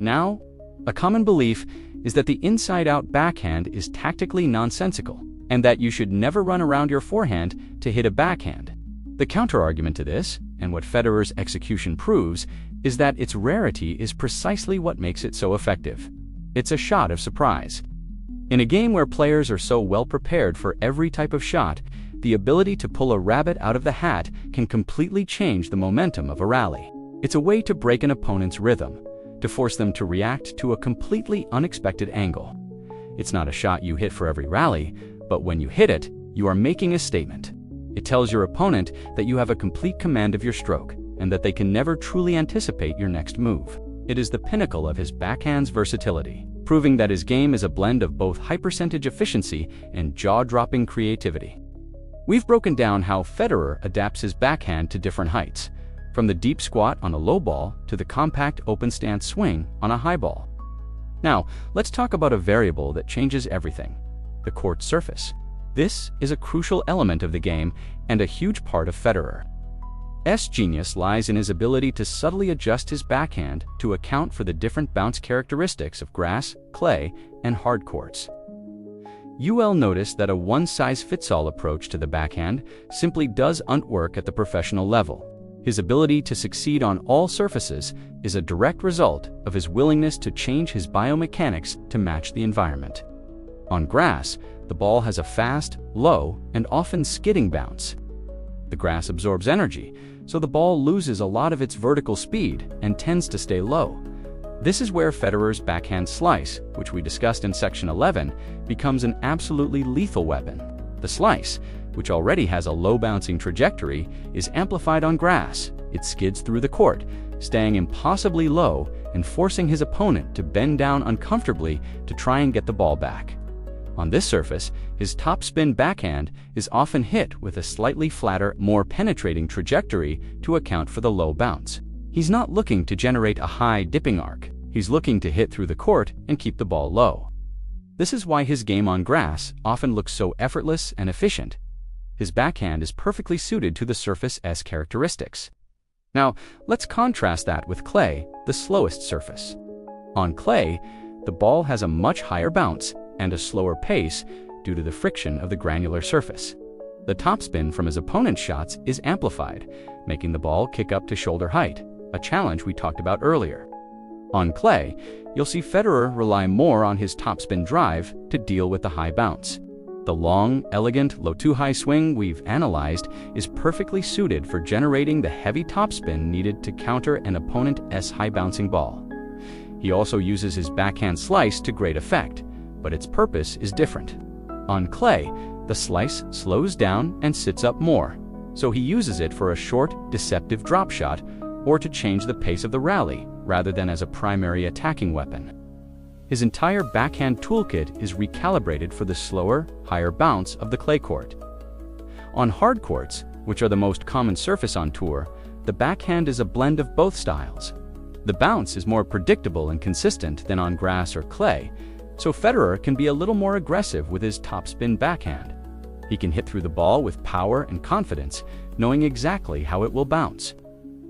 Now, a common belief is that the inside-out backhand is tactically nonsensical, and that you should never run around your forehand to hit a backhand. The counter-argument to this, and what Federer's execution proves, is that its rarity is precisely what makes it so effective. It's a shot of surprise. In a game where players are so well prepared for every type of shot, the ability to pull a rabbit out of the hat can completely change the momentum of a rally. It's a way to break an opponent's rhythm, to force them to react to a completely unexpected angle. It's not a shot you hit for every rally, but when you hit it, you are making a statement. It tells your opponent that you have a complete command of your stroke, and that they can never truly anticipate your next move. It is the pinnacle of his backhand's versatility, proving that his game is a blend of both high-percentage efficiency and jaw-dropping creativity. We've broken down how Federer adapts his backhand to different heights, from the deep squat on a low ball to the compact open stance swing on a high ball. Now, let's talk about a variable that changes everything: the court surface. This is a crucial element of the game and a huge part of Federer's genius lies in his ability to subtly adjust his backhand to account for the different bounce characteristics of grass, clay, and hard courts. UL noticed that a one-size-fits-all approach to the backhand simply doesn't work at the professional level. His ability to succeed on all surfaces is a direct result of his willingness to change his biomechanics to match the environment. On grass, the ball has a fast, low, and often skidding bounce. The grass absorbs energy, so the ball loses a lot of its vertical speed and tends to stay low. This is where Federer's backhand slice, which we discussed in section 11, becomes an absolutely lethal weapon. The slice, which already has a low bouncing trajectory, is amplified on grass. It skids through the court, staying impossibly low and forcing his opponent to bend down uncomfortably to try and get the ball back. On this surface, his topspin backhand is often hit with a slightly flatter, more penetrating trajectory to account for the low bounce. He's not looking to generate a high dipping arc. He's looking to hit through the court and keep the ball low. This is why his game on grass often looks so effortless and efficient. His backhand is perfectly suited to the surface's characteristics. Now, let's contrast that with clay, the slowest surface. On clay, the ball has a much higher bounce and a slower pace due to the friction of the granular surface. The topspin from his opponent's shots is amplified, making the ball kick up to shoulder height, a challenge we talked about earlier. On clay, you'll see Federer rely more on his topspin drive to deal with the high bounce. The long, elegant, low-to-high swing we've analyzed is perfectly suited for generating the heavy topspin needed to counter an opponent's high-bouncing ball. He also uses his backhand slice to great effect, but its purpose is different. On clay, the slice slows down and sits up more, so he uses it for a short, deceptive drop shot or to change the pace of the rally rather than as a primary attacking weapon. His entire backhand toolkit is recalibrated for the slower, higher bounce of the clay court. On hard courts, which are the most common surface on tour, the backhand is a blend of both styles. The bounce is more predictable and consistent than on grass or clay, so Federer can be a little more aggressive with his topspin backhand. He can hit through the ball with power and confidence, knowing exactly how it will bounce.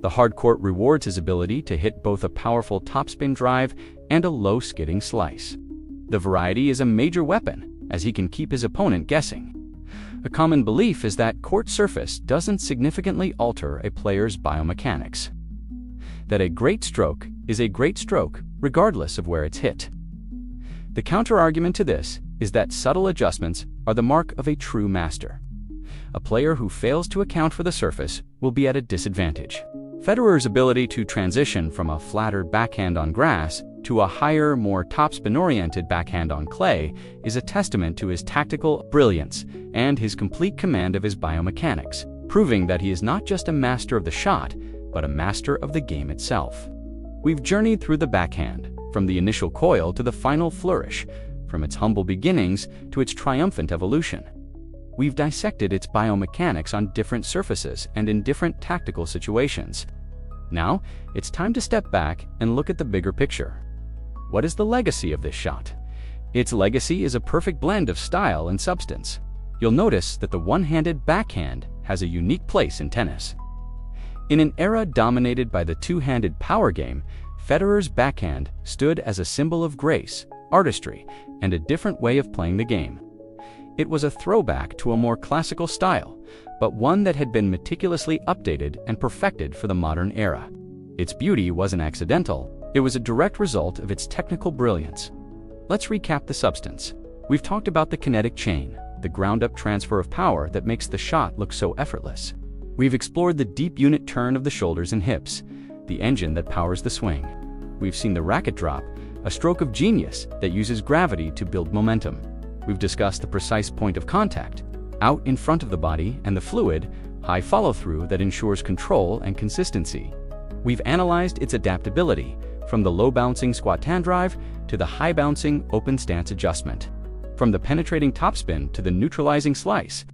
The hard court rewards his ability to hit both a powerful topspin drive and a low skidding slice. The variety is a major weapon, as he can keep his opponent guessing. A common belief is that court surface doesn't significantly alter a player's biomechanics. That a great stroke is a great stroke, regardless of where it's hit. The counter-argument to this is that subtle adjustments are the mark of a true master. A player who fails to account for the surface will be at a disadvantage. Federer's ability to transition from a flatter backhand on grass to a higher, more topspin-oriented backhand on clay is a testament to his tactical brilliance and his complete command of his biomechanics, proving that he is not just a master of the shot, but a master of the game itself. We've journeyed through the backhand, from the initial coil to the final flourish, from its humble beginnings to its triumphant evolution. We've dissected its biomechanics on different surfaces and in different tactical situations. Now, it's time to step back and look at the bigger picture. What is the legacy of this shot? Its legacy is a perfect blend of style and substance. You'll notice that the one-handed backhand has a unique place in tennis. In an era dominated by the two-handed power game, Federer's backhand stood as a symbol of grace, artistry, and a different way of playing the game. It was a throwback to a more classical style, but one that had been meticulously updated and perfected for the modern era. Its beauty wasn't accidental, it was a direct result of its technical brilliance. Let's recap the substance. We've talked about the kinetic chain, the ground-up transfer of power that makes the shot look so effortless. We've explored the deep unit turn of the shoulders and hips, the engine that powers the swing. We've seen the racquet drop, a stroke of genius that uses gravity to build momentum. We've discussed the precise point of contact, out in front of the body, and the fluid, high follow-through that ensures control and consistency. We've analyzed its adaptability, from the low-bouncing squat hand drive to the high-bouncing open stance adjustment. From the penetrating topspin to the neutralizing slice,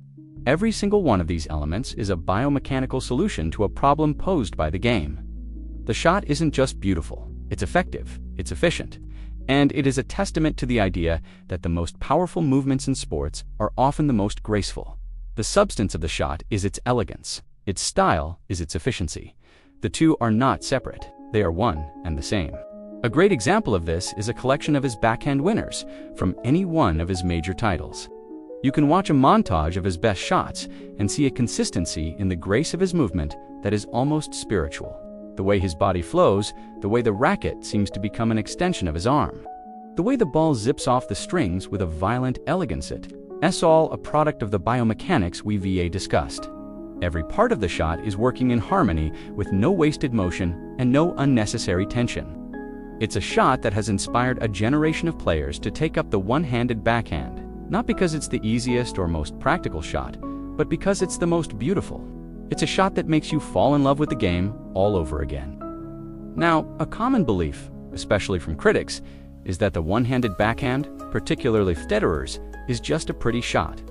every single one of these elements is a biomechanical solution to a problem posed by the game. The shot isn't just beautiful, it's effective, it's efficient, and it is a testament to the idea that the most powerful movements in sports are often the most graceful. The substance of the shot is its elegance. Its style is its efficiency. The two are not separate. They are one and the same. A great example of this is a collection of his backhand winners from any one of his major titles. You can watch a montage of his best shots and see a consistency in the grace of his movement that is almost spiritual. The way his body flows, the way the racket seems to become an extension of his arm. The way the ball zips off the strings with a violent elegance, it's all a product of the biomechanics we discussed. Every part of the shot is working in harmony with no wasted motion and no unnecessary tension. It's a shot that has inspired a generation of players to take up the one-handed backhand, not because it's the easiest or most practical shot, but because it's the most beautiful. It's a shot that makes you fall in love with the game all over again. Now, a common belief, especially from critics, is that the one-handed backhand, particularly Federer's, is just a pretty shot.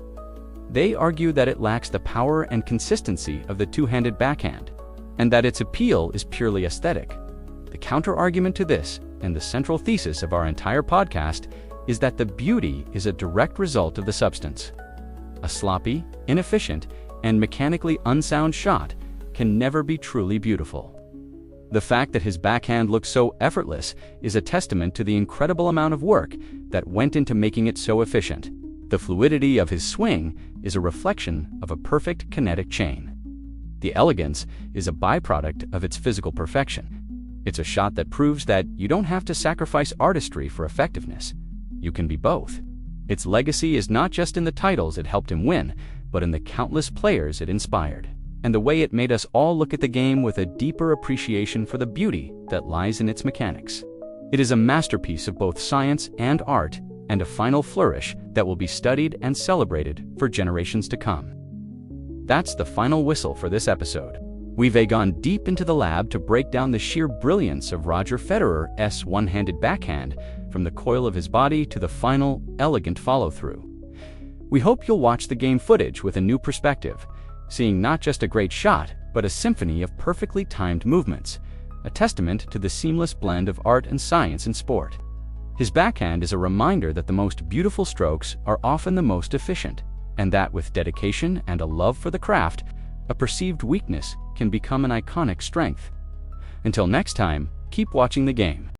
They argue that it lacks the power and consistency of the two-handed backhand, and that its appeal is purely aesthetic. The counter-argument to this, and the central thesis of our entire podcast, is that the beauty is a direct result of the substance. A sloppy, inefficient, and mechanically unsound shot can never be truly beautiful. The fact that his backhand looks so effortless is a testament to the incredible amount of work that went into making it so efficient. The fluidity of his swing is a reflection of a perfect kinetic chain. The elegance is a byproduct of its physical perfection. It's a shot that proves that you don't have to sacrifice artistry for effectiveness. You can be both. Its legacy is not just in the titles it helped him win, but in the countless players it inspired, and the way it made us all look at the game with a deeper appreciation for the beauty that lies in its mechanics. It is a masterpiece of both science and art, and a final flourish that will be studied and celebrated for generations to come. That's the final whistle for this episode. We've gone deep into the lab to break down the sheer brilliance of Roger Federer's one-handed backhand, from the coil of his body to the final, elegant follow-through. We hope you'll watch the game footage with a new perspective, seeing not just a great shot, but a symphony of perfectly timed movements, a testament to the seamless blend of art and science in sport. His backhand is a reminder that the most beautiful strokes are often the most efficient, and that with dedication and a love for the craft, a perceived weakness can become an iconic strength. Until next time, keep watching the game.